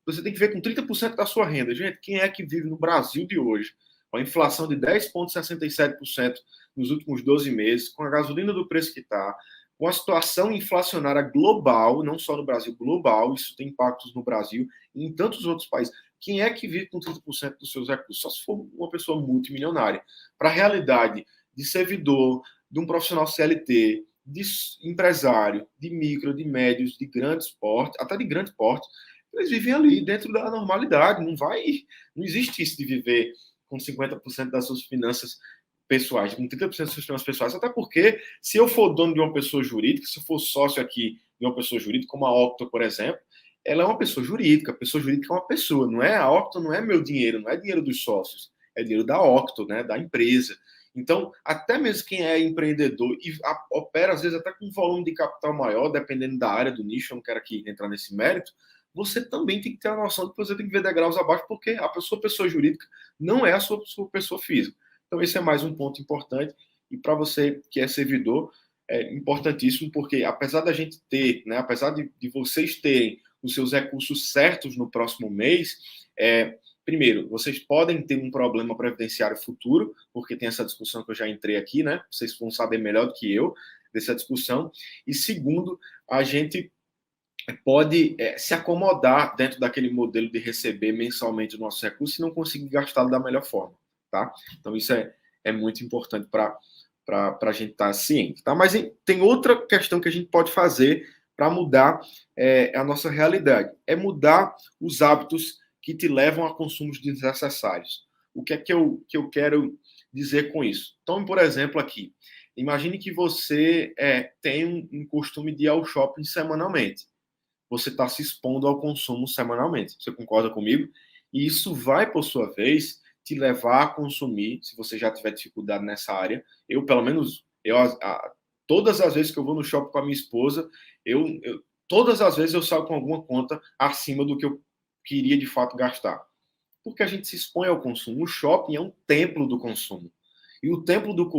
você tem que ver com 30% da sua renda. Gente, quem é que vive no Brasil de hoje? Com a inflação de 10,67% nos últimos 12 meses, com a gasolina do preço que está, com a situação inflacionária global, não só no Brasil, global, isso tem impactos no Brasil e em tantos outros países. Quem é que vive com 30% dos seus recursos? Só se for uma pessoa multimilionária. Para a realidade de servidor, de um profissional CLT, de empresário, de micro, de médios, de grande porte, até de grande porte, eles vivem ali dentro da normalidade. Não existe isso de viver com 50% das suas finanças pessoais, com 30% das suas finanças pessoais, até porque se eu for dono de uma pessoa jurídica, se eu for sócio aqui de uma pessoa jurídica, como a Octo, por exemplo, ela é uma pessoa jurídica. A pessoa jurídica é uma pessoa, não é? A Octo não é meu dinheiro, não é dinheiro dos sócios, é dinheiro da Octo, né? Da empresa. Então, até mesmo quem é empreendedor e opera, às vezes, até com um volume de capital maior, dependendo da área do nicho, eu não quero aqui entrar nesse mérito, você também tem que ter a noção de que você tem que ver degraus abaixo, porque a pessoa jurídica não é a sua pessoa física. Então, esse é mais um ponto importante. E para você que é servidor, é importantíssimo, porque apesar da gente ter, né, apesar de vocês terem os seus recursos certos no próximo mês, primeiro, vocês podem ter um problema previdenciário futuro, porque tem essa discussão que eu já entrei aqui, né? Vocês vão saber melhor do que eu dessa discussão. E segundo, a gente pode se acomodar dentro daquele modelo de receber mensalmente o nosso recurso e não conseguir gastá-lo da melhor forma, tá? Então, isso é muito importante para para a gente estar ciente, tá? Mas tem outra questão que a gente pode fazer para mudar a nossa realidade. É mudar os hábitos que te levam a consumos desnecessários. O que é que eu quero dizer com isso? Tome, por exemplo, aqui. Imagine que você tem um costume de ir ao shopping semanalmente. Você está se expondo ao consumo semanalmente. Você concorda comigo? E isso vai, por sua vez, te levar a consumir, se você já tiver dificuldade nessa área. Eu, pelo menos, todas as vezes que eu vou no shopping com a minha esposa, todas as vezes eu saio com alguma conta acima do que eu queria de fato gastar. Porque a gente se expõe ao consumo. O shopping é um templo do consumo. E o templo do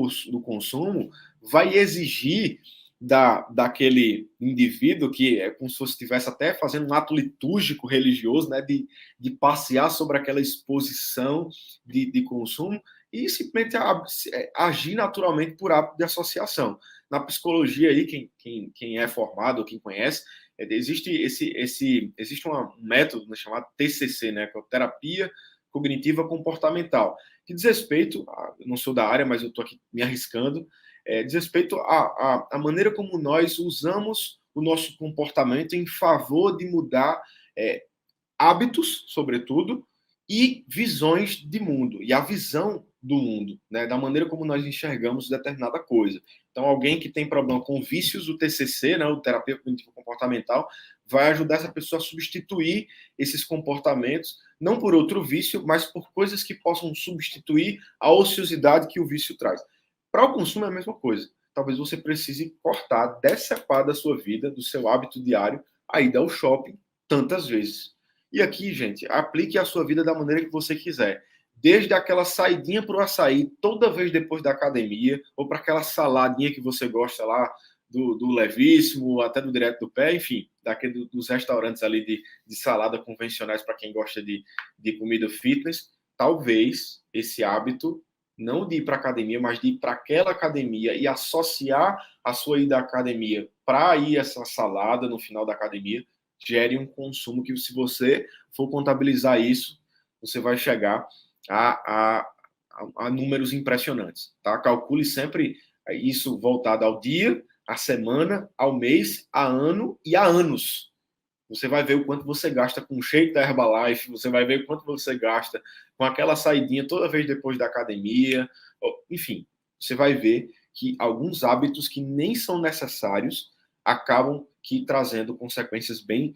consumo vai exigir daquele indivíduo que é como se você estivesse até fazendo um ato litúrgico religioso, né, de passear sobre aquela exposição de consumo e simplesmente agir naturalmente por hábito de associação. Na psicologia aí, quem é formado ou quem conhece, existe um método chamado TCC, né, que é terapia cognitiva comportamental, que diz respeito, eu não sou da área, mas eu estou aqui me arriscando, diz respeito à maneira como nós usamos o nosso comportamento em favor de mudar hábitos, sobretudo, e visões de mundo, e a visão do mundo, né, da maneira como nós enxergamos determinada coisa. Então, alguém que tem problema com vícios, o TCC, né, o terapia cognitivo comportamental, vai ajudar essa pessoa a substituir esses comportamentos, não por outro vício, mas por coisas que possam substituir a ociosidade que o vício traz. Para o consumo é a mesma coisa. Talvez você precise cortar, decepar da sua vida, do seu hábito diário, a ida ao shopping tantas vezes. E aqui, gente, aplique a sua vida da maneira que você quiser. Desde aquela saidinha para o açaí, toda vez depois da academia, ou para aquela saladinha que você gosta lá, do levíssimo, até do direto do pé, enfim, dos restaurantes ali de salada convencionais para quem gosta de comida fitness, talvez esse hábito, não de ir para a academia, mas de ir para aquela academia e associar a sua ida à academia para ir essa salada no final da academia, gere um consumo que, se você for contabilizar isso, você vai chegar a números impressionantes. Tá? Calcule sempre isso voltado ao dia, à semana, ao mês, a ano e a anos. Você vai ver o quanto você gasta com o shake da Herbalife, você vai ver o quanto você gasta com aquela saidinha toda vez depois da academia. Enfim, você vai ver que alguns hábitos que nem são necessários acabam trazendo consequências bem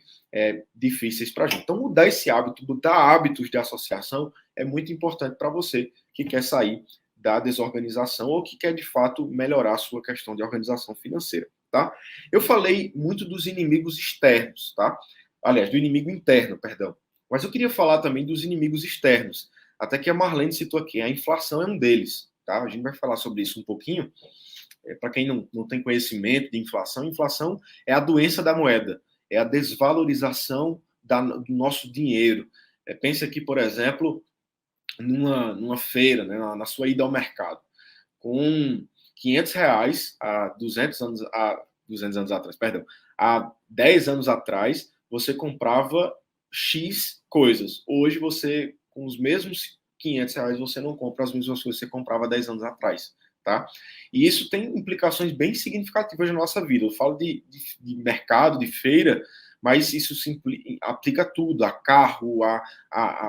difíceis para a gente. Então, mudar esse hábito, mudar hábitos de associação é muito importante para você que quer sair da desorganização ou que quer, de fato, melhorar a sua questão de organização financeira, tá? Eu falei muito dos inimigos externos, tá? Aliás, do inimigo interno, perdão. Mas eu queria falar também dos inimigos externos. Até que a Marlene citou aqui, a inflação é um deles, tá? A gente vai falar sobre isso um pouquinho. Para quem não tem conhecimento de inflação, inflação é a doença da moeda, é a desvalorização do nosso dinheiro. Pense aqui, por exemplo, numa feira, né, na sua ida ao mercado, com R$ 500 há 200 anos atrás, perdão, há 10 anos atrás, você comprava X coisas. Hoje, você, com os mesmos R$ 500, você não compra as mesmas coisas que você comprava 10 anos atrás. Tá? E isso tem implicações bem significativas na nossa vida. Eu falo de mercado, de feira, mas isso se aplica a tudo, a carro,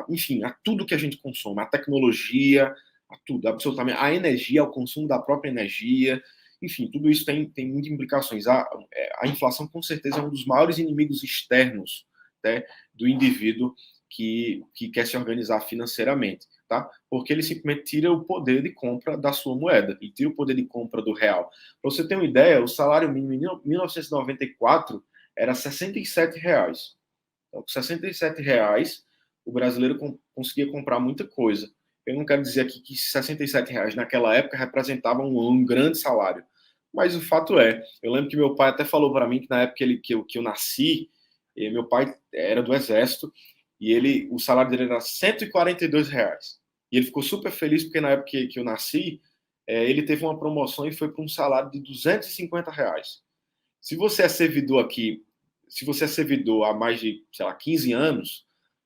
enfim, a tudo que a gente consome, a tecnologia, a tudo, absolutamente, a energia, ao consumo da própria energia, enfim, tudo isso tem muitas implicações. A inflação, com certeza, é um dos maiores inimigos externos, né, do indivíduo que quer se organizar financeiramente. Tá? Porque ele simplesmente tira o poder de compra da sua moeda, e tira o poder de compra do real. Para você ter uma ideia, o salário mínimo em 1994 era R$ 67. Então, com R$ 67, o brasileiro conseguia comprar muita coisa. Eu não quero dizer aqui que R$ 67 naquela época representava um grande salário, mas o fato é, eu lembro que meu pai até falou para mim que na época que eu nasci, meu pai era do Exército, e o salário dele era R$ 142. E ele ficou super feliz porque na época que eu nasci, ele teve uma promoção e foi para um salário de R$ 250. Se você é servidor aqui, se você é servidor há mais de, sei lá, 15 anos,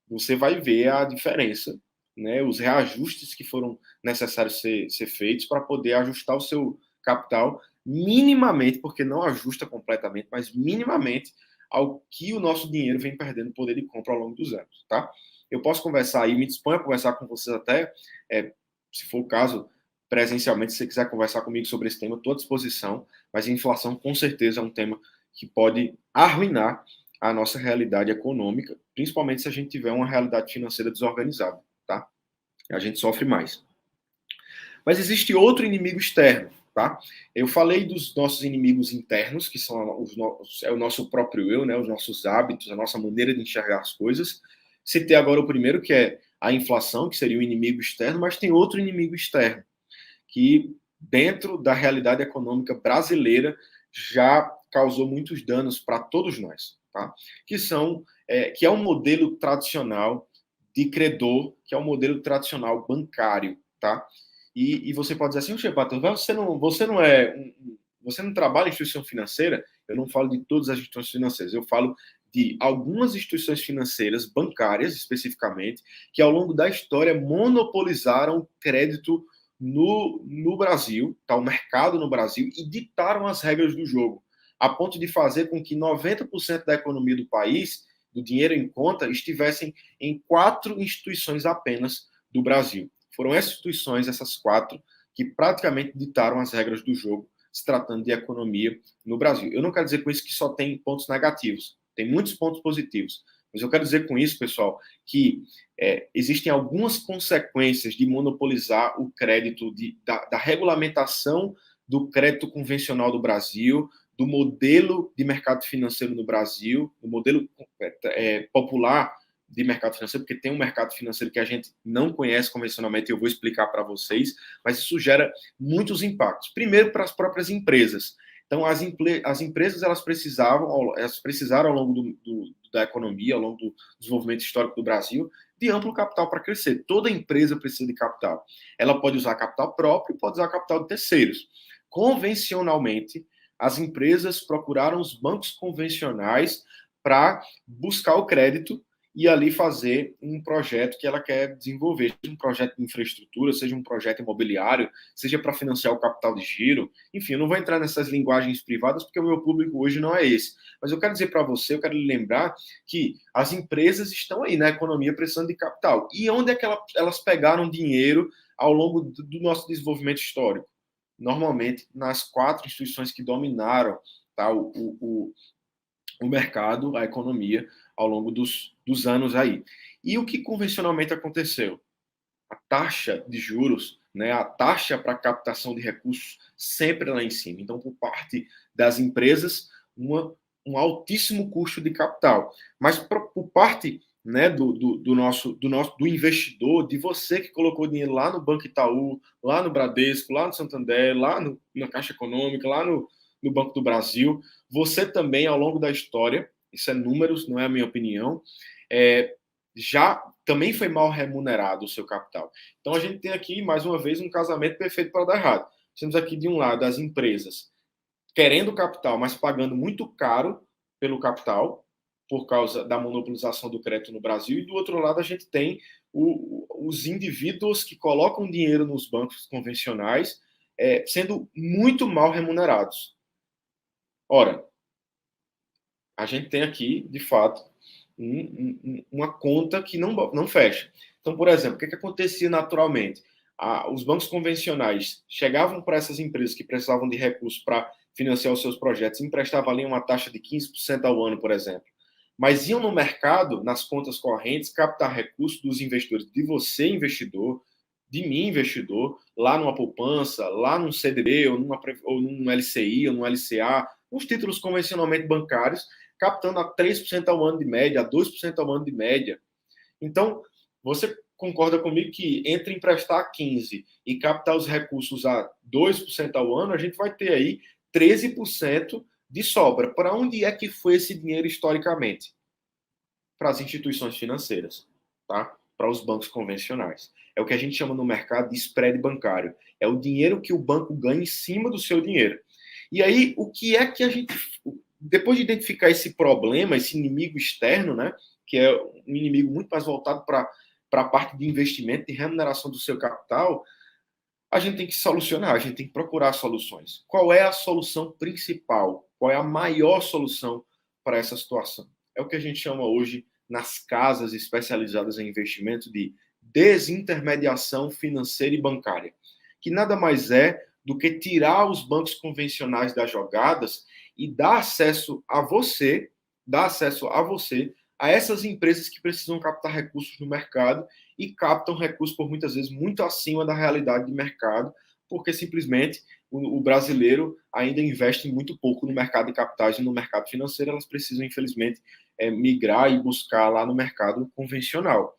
você vai ver a diferença, né? Os reajustes que foram necessários ser feitos para poder ajustar o seu capital minimamente, porque não ajusta completamente, mas minimamente ao que o nosso dinheiro vem perdendo poder de compra ao longo dos anos, tá? Eu posso conversar aí, me disponho a conversar com vocês até, se for o caso, presencialmente, se você quiser conversar comigo sobre esse tema, estou à disposição, mas a inflação com certeza é um tema que pode arruinar a nossa realidade econômica, principalmente se a gente tiver uma realidade financeira desorganizada, tá? A gente sofre mais. Mas existe outro inimigo externo, tá? Eu falei dos nossos inimigos internos, que são é o nosso próprio eu, né? Os nossos hábitos, a nossa maneira de enxergar as coisas. Citei agora o primeiro, que é a inflação, que seria o inimigo externo, mas tem outro inimigo externo, que dentro da realidade econômica brasileira já causou muitos danos para todos nós, tá? Que é um modelo tradicional de credor, que é um modelo tradicional bancário, tá? E você pode dizer assim, Pato, você não trabalha em instituição financeira? Eu não falo de todas as instituições financeiras, eu falo de algumas instituições financeiras, bancárias especificamente, que ao longo da história monopolizaram o crédito no Brasil, tá? O mercado no Brasil, e ditaram as regras do jogo, a ponto de fazer com que 90% da economia do país, do dinheiro em conta, estivessem em 4 instituições apenas do Brasil. Foram essas instituições, essas 4, que praticamente ditaram as regras do jogo, se tratando de economia no Brasil. Eu não quero dizer com isso que só tem pontos negativos, tem muitos pontos positivos, mas eu quero dizer com isso, pessoal, que existem algumas consequências de monopolizar o crédito, da regulamentação do crédito convencional do Brasil, do modelo de mercado financeiro no Brasil, do modelo popular de mercado financeiro, porque tem um mercado financeiro que a gente não conhece convencionalmente, e eu vou explicar para vocês, mas isso gera muitos impactos. Primeiro, para as próprias empresas. Então, as empresas elas precisaram ao longo da economia, ao longo do desenvolvimento histórico do Brasil, de amplo capital para crescer. Toda empresa precisa de capital. Ela pode usar capital próprio, pode usar capital de terceiros. Convencionalmente, as empresas procuraram os bancos convencionais para buscar o crédito e ali fazer um projeto que ela quer desenvolver, seja um projeto de infraestrutura, seja um projeto imobiliário, seja para financiar o capital de giro. Enfim, eu não vou entrar nessas linguagens privadas porque o meu público hoje não é esse. Mas eu quero dizer para você, eu quero lhe lembrar que as empresas estão aí na economia precisando de capital. E onde é que elas pegaram dinheiro ao longo do nosso desenvolvimento histórico? Normalmente nas 4 instituições que dominaram, tá, o mercado, a economia, ao longo dos anos aí. E o que convencionalmente aconteceu? A taxa de juros, né, a taxa para captação de recursos sempre lá em cima. Então, por parte das empresas, um altíssimo custo de capital. Mas por parte, né, do investidor, de você que colocou dinheiro lá no Banco Itaú, lá no Bradesco, lá no Santander, lá na Caixa Econômica, lá no Banco do Brasil, você também, ao longo da história, isso é números, não é a minha opinião, já também foi mal remunerado o seu capital. Então a gente tem aqui, mais uma vez, um casamento perfeito para dar errado. Temos aqui, de um lado, as empresas querendo capital, mas pagando muito caro pelo capital, por causa da monopolização do crédito no Brasil, e do outro lado a gente tem os indivíduos que colocam dinheiro nos bancos convencionais sendo muito mal remunerados. Ora, a gente tem aqui, de fato, uma conta que não fecha. Então, por exemplo, o que acontecia naturalmente? Os bancos convencionais chegavam para essas empresas que precisavam de recursos para financiar os seus projetos, emprestavam ali uma taxa de 15% ao ano, por exemplo. Mas iam no mercado, nas contas correntes, captar recursos dos investidores, de você, investidor, de mim, investidor, lá numa poupança, lá num CDB, ou num LCI, ou num LCA, uns títulos convencionalmente bancários, captando a 3% ao ano de média, a 2% ao ano de média. Então, você concorda comigo que entre emprestar 15% e captar os recursos a 2% ao ano, a gente vai ter aí 13% de sobra. Para onde é que foi esse dinheiro historicamente? Para as instituições financeiras, tá? Para os bancos convencionais. É o que a gente chama no mercado de spread bancário. É o dinheiro que o banco ganha em cima do seu dinheiro. E aí, o que é que a gente... Depois de identificar esse problema, esse inimigo externo, né, que é um inimigo muito mais voltado para a parte de investimento, de remuneração do seu capital, a gente tem que solucionar, a gente tem que procurar soluções. Qual é a solução principal? Qual é a maior solução para essa situação? É o que a gente chama hoje, nas casas especializadas em investimento, de desintermediação financeira e bancária, que nada mais é do que tirar os bancos convencionais das jogadas e dar acesso a você, a essas empresas que precisam captar recursos no mercado e captam recursos, por muitas vezes, muito acima da realidade de mercado, porque simplesmente o brasileiro ainda investe muito pouco no mercado de capitais e no mercado financeiro. Elas precisam, infelizmente, migrar e buscar lá no mercado convencional.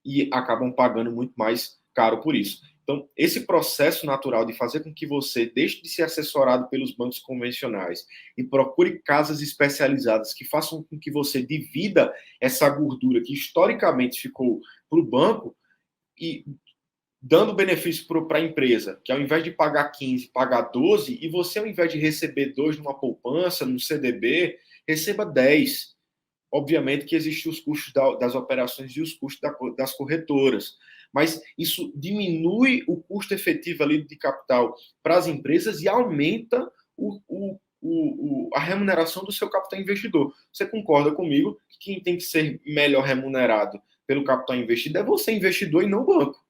E acabam pagando muito mais caro por isso. Então, esse processo natural de fazer com que você deixe de ser assessorado pelos bancos convencionais e procure casas especializadas que façam com que você divida essa gordura que historicamente ficou para o banco e dando benefício para a empresa, que ao invés de pagar 15, pagar 12, e você, ao invés de receber 2 numa poupança, num CDB, receba 10. Obviamente que existem os custos das operações e os custos das corretoras, mas isso diminui o custo efetivo ali de capital para as empresas e aumenta a remuneração do seu capital investidor. Você concorda comigo que quem tem que ser melhor remunerado pelo capital investido é você, investidor, e não o banco?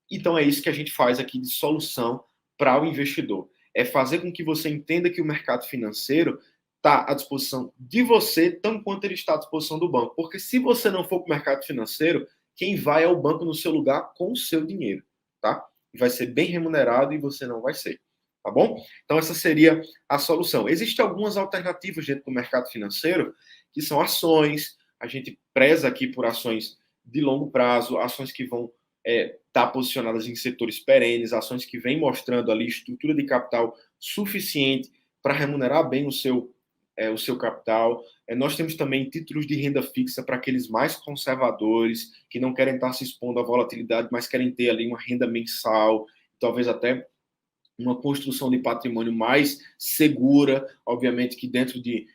Então é isso que a gente faz aqui de solução para o investidor. É fazer com que você entenda que o mercado financeiro está à disposição de você, tanto quanto ele está à disposição do banco. Porque se você não for para o mercado financeiro, quem vai é o banco no seu lugar com o seu dinheiro, tá? E vai ser bem remunerado e você não vai ser, tá bom? Então essa seria a solução. Existem algumas alternativas dentro do mercado financeiro, que são ações. A gente preza aqui por ações de longo prazo, ações que vão estar posicionadas em setores perenes, ações que vêm mostrando ali estrutura de capital suficiente para remunerar bem o seu capital. Nós temos também títulos de renda fixa para aqueles mais conservadores, que não querem estar se expondo à volatilidade, mas querem ter ali uma renda mensal, talvez até uma construção de patrimônio mais segura, obviamente que dentro de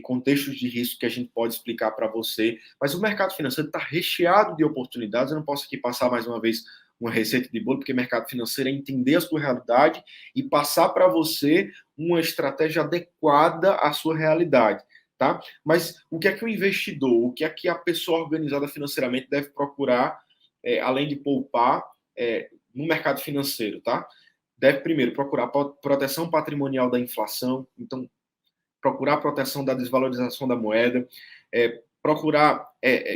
contextos de risco que a gente pode explicar para você. Mas o mercado financeiro está recheado de oportunidades. Eu não posso aqui passar mais uma vez uma receita de bolo, porque mercado financeiro é entender a sua realidade e passar para você uma estratégia adequada à sua realidade. Tá? Mas o que é que o investidor, o que é que a pessoa organizada financeiramente deve procurar, além de poupar, no mercado financeiro? Tá? Deve primeiro procurar proteção patrimonial da inflação, então procurar proteção da desvalorização da moeda, procurar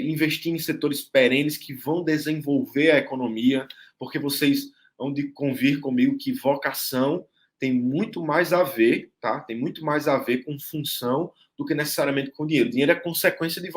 investir em setores perenes que vão desenvolver a economia, porque vocês vão de convir comigo que vocação tem muito mais a ver, tá? Tem muito mais a ver com função do que necessariamente com dinheiro. Dinheiro é consequência de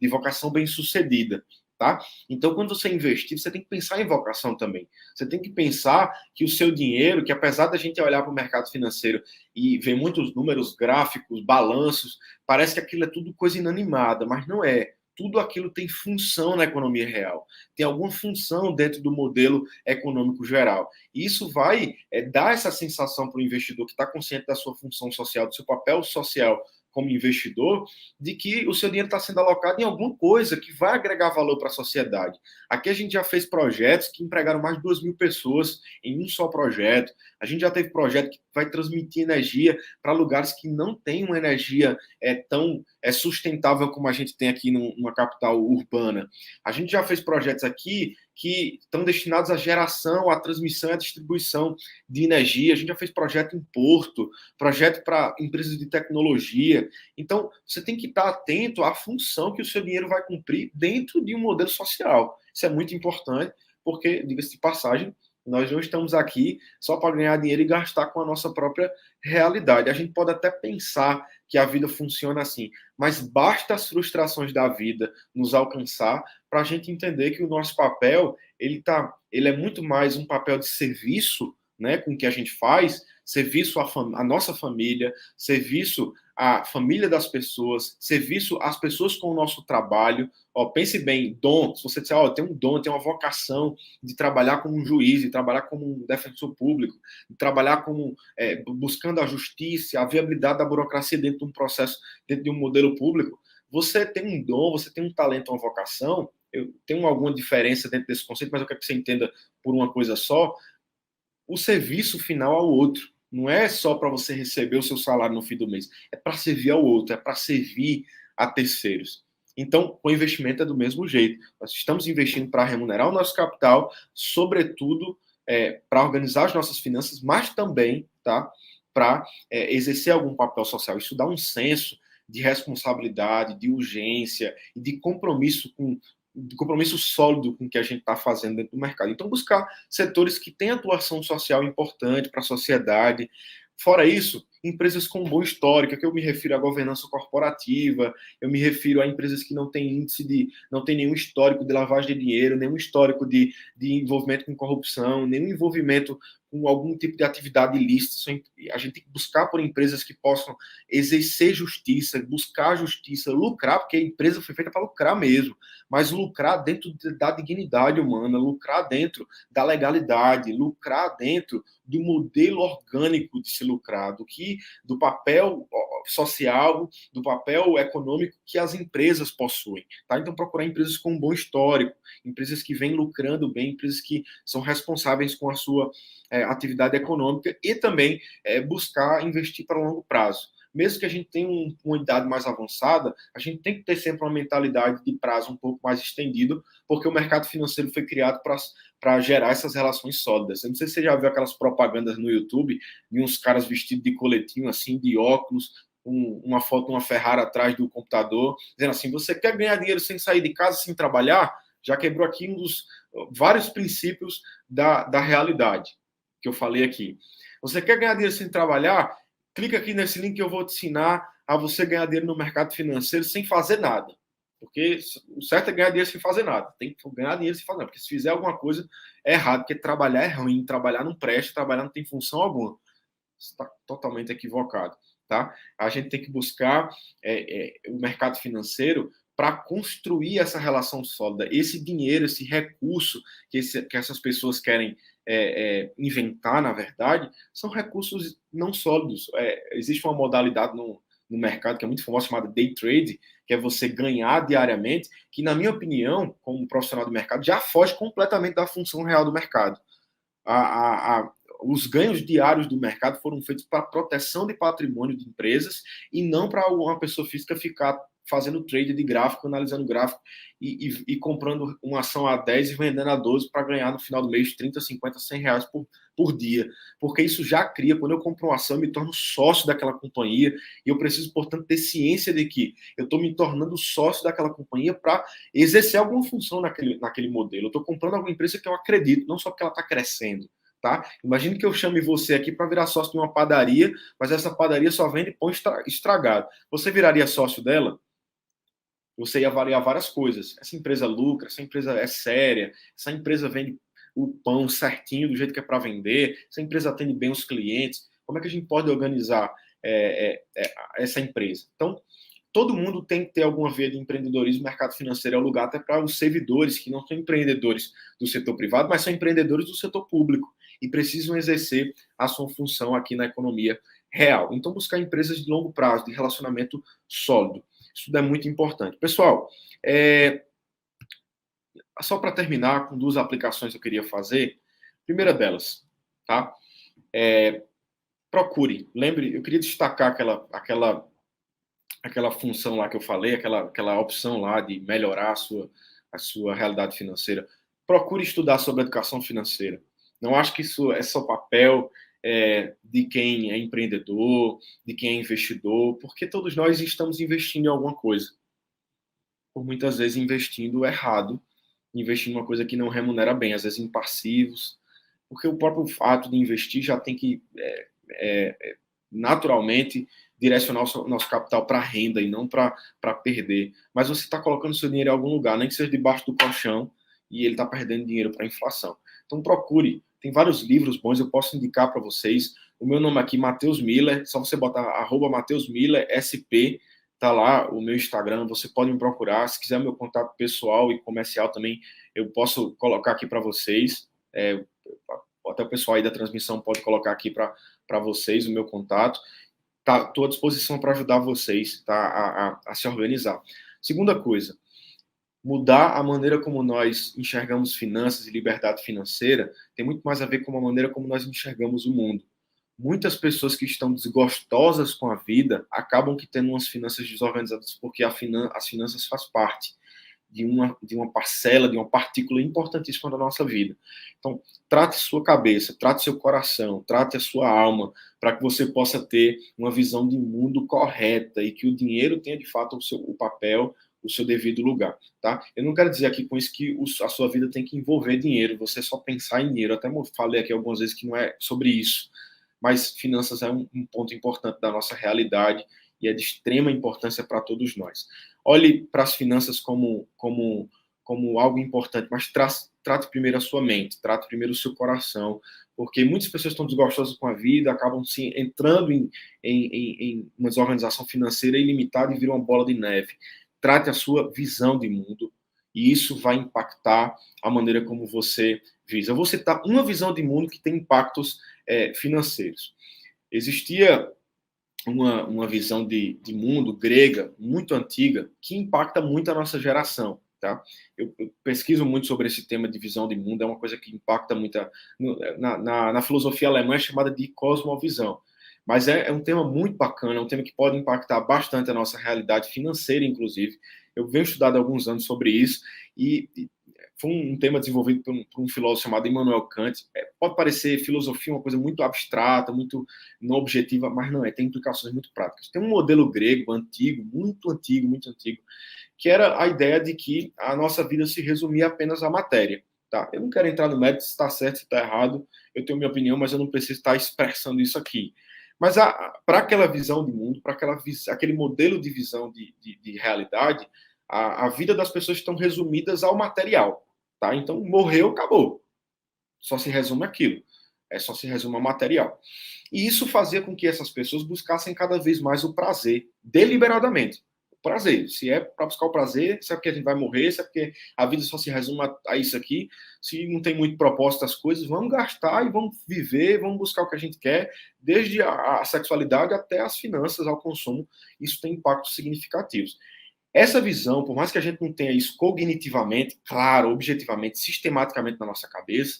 vocação bem-sucedida. Tá? Então, quando você investir, você tem que pensar em vocação também. Você tem que pensar que o seu dinheiro, que apesar da gente olhar para o mercado financeiro e ver muitos números, gráficos, balanços, parece que aquilo é tudo coisa inanimada, mas não é. Tudo aquilo tem função na economia real. Tem alguma função dentro do modelo econômico geral. E isso vai dar essa sensação para o investidor que está consciente da sua função social, do seu papel social como investidor, de que o seu dinheiro está sendo alocado em alguma coisa que vai agregar valor para a sociedade. Aqui a gente já fez projetos que empregaram mais de 2.000 pessoas em um só projeto. A gente já teve projeto que vai transmitir energia para lugares que não têm uma energia tão sustentável como a gente tem aqui numa capital urbana. A gente já fez projetos aqui que estão destinados à geração, à transmissão e à distribuição de energia. A gente já fez projeto em porto, projeto para empresas de tecnologia. Então, você tem que estar atento à função que o seu dinheiro vai cumprir dentro de um modelo social. Isso é muito importante, porque, diga-se de passagem, nós não estamos aqui só para ganhar dinheiro e gastar com a nossa própria realidade. A gente pode até pensar que a vida funciona assim, mas basta as frustrações da vida nos alcançar para a gente entender que o nosso papel ele é muito mais um papel de serviço, né, com o que a gente faz, serviço à nossa família, serviço à família das pessoas, serviço às pessoas com o nosso trabalho. Pense bem, dom, se você disser, eu tenho um dom, eu tenho uma vocação de trabalhar como um juiz, de trabalhar como um defensor público, de trabalhar como buscando a justiça, a viabilidade da burocracia dentro de um processo, dentro de um modelo público, você tem um dom, você tem um talento, uma vocação, eu tenho alguma diferença dentro desse conceito, mas eu quero que você entenda por uma coisa só, o serviço final ao outro. Não é só para você receber o seu salário no fim do mês, é para servir ao outro, é para servir a terceiros. Então, o investimento é do mesmo jeito. Nós estamos investindo para remunerar o nosso capital, sobretudo para organizar as nossas finanças, mas também, tá, para exercer algum papel social. Isso dá um senso de responsabilidade, de urgência e de compromisso sólido com o que a gente está fazendo dentro do mercado. Então, buscar setores que têm atuação social importante para a sociedade. Fora isso, empresas com bom histórico, que eu me refiro à governança corporativa, eu me refiro a empresas que não têm não têm nenhum histórico de lavagem de dinheiro, nenhum histórico de envolvimento com corrupção, nenhum envolvimento com algum tipo de atividade ilícita. A gente tem que buscar por empresas que possam exercer justiça, buscar justiça, lucrar, porque a empresa foi feita para lucrar mesmo, mas lucrar dentro da dignidade humana, lucrar dentro da legalidade, lucrar dentro do modelo orgânico de se lucrar, do papel social, do papel econômico que as empresas possuem. Tá? Então, procurar empresas com um bom histórico, empresas que vêm lucrando bem, empresas que são responsáveis com a sua atividade econômica e também buscar investir para longo prazo. Mesmo que a gente tenha uma idade mais avançada, a gente tem que ter sempre uma mentalidade de prazo um pouco mais estendido, porque o mercado financeiro foi criado para gerar essas relações sólidas. Eu não sei se você já viu aquelas propagandas no YouTube de uns caras vestidos de coletinho, assim, de óculos, uma foto de uma Ferrari atrás do computador, dizendo assim, você quer ganhar dinheiro sem sair de casa, sem trabalhar? Já quebrou aqui um dos vários princípios da realidade que eu falei aqui. Você quer ganhar dinheiro sem trabalhar? Clica aqui nesse link que eu vou te ensinar a você ganhar dinheiro no mercado financeiro sem fazer nada. Porque o certo é ganhar dinheiro sem fazer nada. Tem que ganhar dinheiro sem fazer nada. Porque se fizer alguma coisa, é errado. Porque trabalhar é ruim, trabalhar não presta, trabalhar não tem função alguma. Você está totalmente equivocado. Tá? A gente tem que buscar o mercado financeiro para construir essa relação sólida. Esse dinheiro, esse recurso que essas pessoas querem inventar, na verdade, são recursos não sólidos. Existe uma modalidade no mercado que é muito famosa, chamada day trade, que é você ganhar diariamente, que, na minha opinião, como profissional do mercado, já foge completamente da função real do mercado. Os ganhos diários do mercado foram feitos para proteção de patrimônio de empresas e não para uma pessoa física ficar fazendo trade de gráfico, analisando gráfico e comprando uma ação a 10 e vendendo a 12 para ganhar no final do mês 30, 50, 100 reais por dia. Porque isso já cria, quando eu compro uma ação, eu me torno sócio daquela companhia e eu preciso, portanto, ter ciência de que eu estou me tornando sócio daquela companhia para exercer alguma função naquele modelo. Eu estou comprando alguma empresa que eu acredito, não só porque ela está crescendo. Tá? Imagine que eu chame você aqui para virar sócio de uma padaria, mas essa padaria só vende pão estragado. Você viraria sócio dela? Você ia avaliar várias coisas. Essa empresa lucra, essa empresa é séria, essa empresa vende o pão certinho, do jeito que é para vender, essa empresa atende bem os clientes. Como é que a gente pode organizar essa empresa? Então, todo mundo tem que ter alguma veia de empreendedorismo. O mercado financeiro é o lugar até para os servidores, que não são empreendedores do setor privado, mas são empreendedores do setor público e precisam exercer a sua função aqui na economia real. Então, buscar empresas de longo prazo, de relacionamento sólido. Isso é muito importante. Pessoal, só para terminar, com 2 aplicações que eu queria fazer. Primeira delas, tá? Procure. Lembre, eu queria destacar aquela função lá que eu falei, aquela opção lá de melhorar a sua realidade financeira. Procure estudar sobre educação financeira. Não acho que isso é só papel de quem é empreendedor, de quem é investidor, porque todos nós estamos investindo em alguma coisa. Por muitas vezes investindo errado, investindo em uma coisa que não remunera bem, às vezes em passivos, porque o próprio fato de investir já tem que naturalmente direcionar o nosso capital para renda e não para perder. Mas você está colocando seu dinheiro em algum lugar, nem que seja debaixo do colchão, e ele está perdendo dinheiro para a inflação. Então procure, tem vários livros bons, eu posso indicar para vocês. O meu nome aqui, Matheus Miller, só você botar @Matheus Miller, SP, tá lá o meu Instagram, você pode me procurar. Se quiser meu contato pessoal e comercial também, eu posso colocar aqui para vocês. Até o pessoal aí da transmissão pode colocar aqui para vocês o meu contato. Estou à disposição para ajudar vocês, tá, a se organizar. Segunda coisa, Mudar a maneira como nós enxergamos finanças e liberdade financeira tem muito mais a ver com a maneira como nós enxergamos o mundo. Muitas pessoas que estão desgostosas com a vida acabam que tendo umas finanças desorganizadas porque as finanças faz parte de uma parcela, de uma partícula importantíssima da nossa vida. Então, trate sua cabeça, trate seu coração, trate a sua alma, para que você possa ter uma visão de mundo correta e que o dinheiro tenha, de fato, o papel, o seu devido lugar, tá? Eu não quero dizer aqui com isso que a sua vida tem que envolver dinheiro, você só pensar em dinheiro. Eu até falei aqui algumas vezes que não é sobre isso, mas finanças é um ponto importante da nossa realidade e é de extrema importância para todos nós. Olhe para as finanças como algo importante, mas trate primeiro a sua mente, trate primeiro o seu coração, porque muitas pessoas estão desgostosas com a vida, acabam se entrando em uma desorganização financeira ilimitada e viram uma bola de neve. Trate a sua visão de mundo e isso vai impactar a maneira como você visa. Eu vou citar uma visão de mundo que tem impactos financeiros. Existia uma visão de mundo grega muito antiga que impacta muito a nossa geração. Tá? Eu pesquiso muito sobre esse tema de visão de mundo, é uma coisa que impacta muito. Na filosofia alemã é chamada de cosmovisão. Mas é um tema muito bacana, é um tema que pode impactar bastante a nossa realidade financeira, inclusive. Eu venho estudando há alguns anos sobre isso e foi um tema desenvolvido por um filósofo chamado Immanuel Kant. Pode parecer filosofia uma coisa muito abstrata, muito não objetiva, mas não é, tem implicações muito práticas. Tem um modelo grego antigo, muito antigo, que era a ideia de que a nossa vida se resumia apenas à matéria. Tá? Eu não quero entrar no mérito se está certo, se está errado, eu tenho minha opinião, mas eu não preciso estar expressando isso aqui. Mas para aquela visão de mundo, para aquele modelo de visão de realidade, a vida das pessoas estão resumidas ao material. Tá? Então, morreu, acabou. Só se resume aquilo. Só se resume ao material. E isso fazia com que essas pessoas buscassem cada vez mais o prazer, deliberadamente. O prazer. Se é para buscar o prazer, se é porque a gente vai morrer, se é porque a vida só se resume a isso aqui, se não tem muito propósito as coisas, vamos gastar e vamos viver, vamos buscar o que a gente quer, desde a sexualidade até as finanças, ao consumo. Isso tem impactos significativos. Essa visão, por mais que a gente não tenha isso cognitivamente, claro, objetivamente, sistematicamente na nossa cabeça,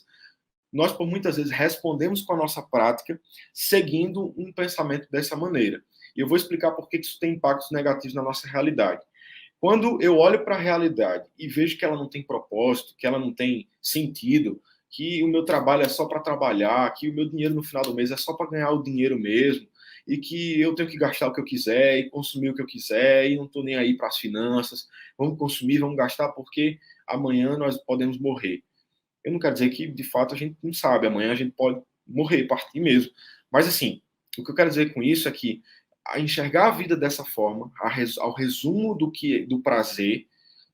nós, por muitas vezes, respondemos com a nossa prática, seguindo um pensamento dessa maneira. E eu vou explicar por que isso tem impactos negativos na nossa realidade. Quando eu olho para a realidade e vejo que ela não tem propósito, que ela não tem sentido, que o meu trabalho é só para trabalhar, que o meu dinheiro no final do mês é só para ganhar o dinheiro mesmo, e que eu tenho que gastar o que eu quiser e consumir o que eu quiser e não estou nem aí para as finanças, vamos consumir, vamos gastar porque amanhã nós podemos morrer. Eu não quero dizer que, de fato, a gente não sabe, amanhã a gente pode morrer, partir mesmo. Mas, assim, o que eu quero dizer com isso é que a enxergar a vida dessa forma, ao resumo do prazer,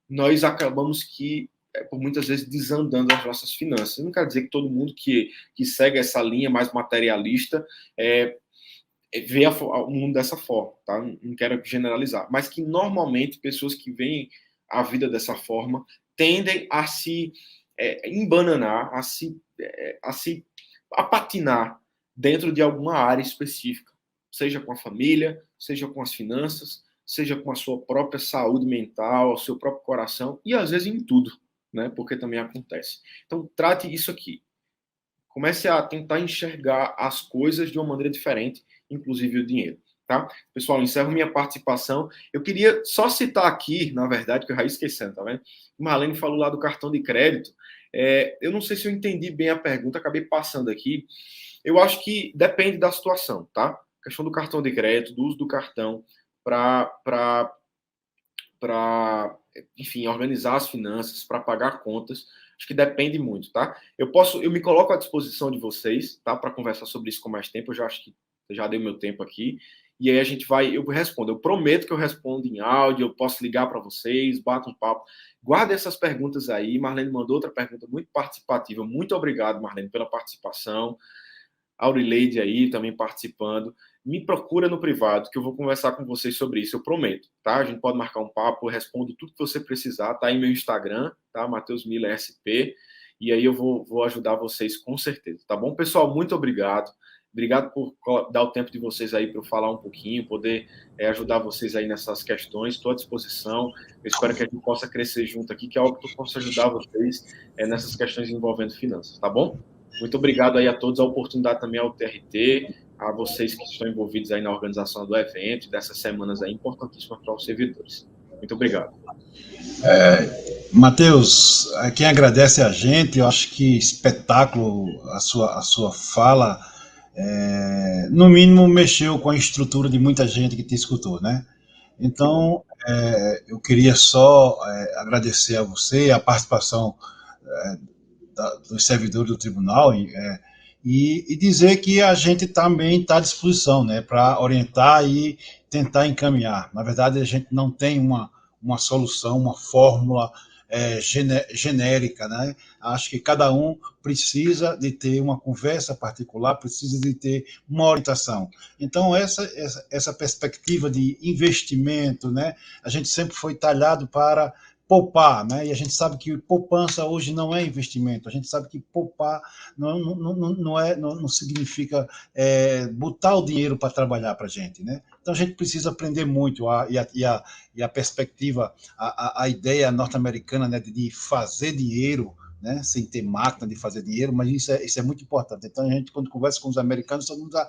nós acabamos que, por muitas vezes, desandando as nossas finanças. Eu não quero dizer que todo mundo que segue essa linha mais materialista vê o mundo dessa forma, tá? Não quero generalizar, mas que normalmente pessoas que veem a vida dessa forma tendem a se embananar, a patinar dentro de alguma área específica, seja com a família, seja com as finanças, seja com a sua própria saúde mental, o seu próprio coração e às vezes em tudo, né? Porque também acontece. Então trate isso aqui. Comece a tentar enxergar as coisas de uma maneira diferente, inclusive o dinheiro. Tá? Pessoal, encerro minha participação. Eu queria só citar aqui, na verdade, que eu já ia esquecendo, tá vendo? Marlene falou lá do cartão de crédito. Eu não sei se eu entendi bem a pergunta, acabei passando aqui. Eu acho que depende da situação, tá? A questão do cartão de crédito, do uso do cartão para enfim, organizar as finanças, para pagar contas. Acho que depende muito, tá? Eu me coloco à disposição de vocês, tá? Para conversar sobre isso com mais tempo. Eu já acho que já dei meu tempo aqui. E aí eu respondo. Eu prometo que eu respondo em áudio, eu posso ligar para vocês, bato um papo. Guarda essas perguntas aí. Marlene mandou outra pergunta muito participativa. Muito obrigado, Marlene, pela participação. Aurileide aí também participando. Me procura no privado, que eu vou conversar com vocês sobre isso, eu prometo, tá? A gente pode marcar um papo, eu respondo tudo que você precisar, tá aí meu Instagram, tá? Matheus Miller SP, e aí eu vou ajudar vocês com certeza, tá bom? Pessoal, muito obrigado. Obrigado por dar o tempo de vocês aí para eu falar um pouquinho, poder ajudar vocês aí nessas questões. Estou à disposição. Eu espero que a gente possa crescer junto aqui, que a Octo possa ajudar vocês nessas questões envolvendo finanças, tá bom? Muito obrigado aí a todos, a oportunidade também ao TRT, a vocês que estão envolvidos aí na organização do evento, dessas semanas aí importantíssimas para os servidores. Muito obrigado. Matheus, quem agradece é a gente. Eu acho que espetáculo a sua fala, no mínimo mexeu com a estrutura de muita gente que te escutou, né? Então, eu queria só agradecer a você, a participação dos servidores do tribunal, e dizer que a gente também está à disposição, né, para orientar e tentar encaminhar. Na verdade, a gente não tem uma solução, uma fórmula genérica, né? Acho que cada um precisa de ter uma conversa particular, precisa de ter uma orientação. Então, essa perspectiva de investimento, né? A gente sempre foi talhado para poupar, né? E a gente sabe que poupança hoje não é investimento. A gente sabe que poupar não significa botar o dinheiro para trabalhar para a gente, né? Então a gente precisa aprender muito e a perspectiva, a ideia norte-americana, né, de fazer dinheiro, né, sem ter máquina de fazer dinheiro, mas isso é muito importante. Então, a gente, quando conversa com os americanos, todo mundo diz,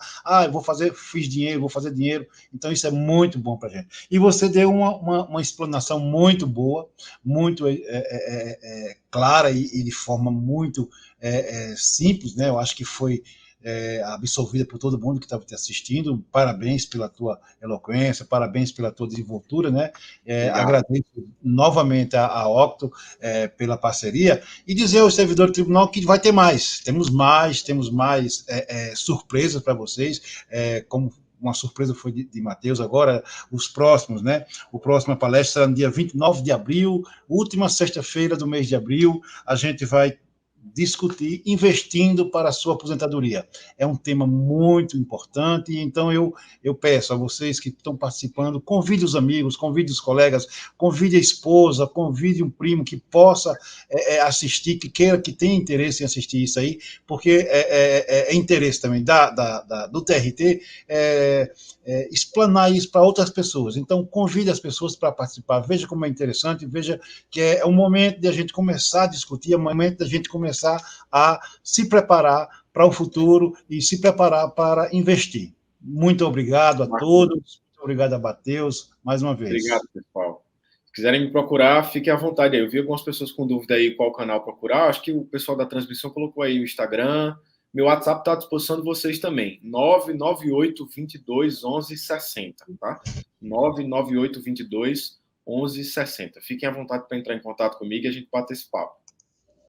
fiz dinheiro, vou fazer dinheiro. Então, isso é muito bom para a gente. E você deu uma explanação muito boa, muito clara e de forma muito simples, né? Eu acho que foi absorvida por todo mundo que estava te assistindo. Parabéns pela tua eloquência, parabéns pela tua desenvoltura, né? Agradeço novamente a Octo pela parceria e dizer ao servidor do tribunal que vai ter mais. Temos mais surpresas para vocês, como uma surpresa foi de Matheus agora, os próximos, né? O próximo palestra será no dia 29 de abril, última sexta-feira do mês de abril, a gente vai discutir investindo para a sua aposentadoria. É um tema muito importante, então eu peço a vocês que estão participando, convide os amigos, convide os colegas, convide a esposa, convide um primo que possa assistir, que tenha interesse em assistir isso aí, porque é interesse também do TRT explanar isso para outras pessoas. Então, convide as pessoas para participar, veja como é interessante, veja que é o momento de a gente começar a discutir, é o momento da gente começar a se preparar para o futuro e se preparar para investir. Muito obrigado a todos, muito obrigado a Matheus, mais uma vez. Obrigado, pessoal. Se quiserem me procurar, fiquem à vontade aí. Eu vi algumas pessoas com dúvida aí qual canal procurar. Acho que o pessoal da transmissão colocou aí o Instagram. Meu WhatsApp está à disposição de vocês também. 998-22-1160, tá? 998-22-1160. Fiquem à vontade para entrar em contato comigo e a gente bate esse papo.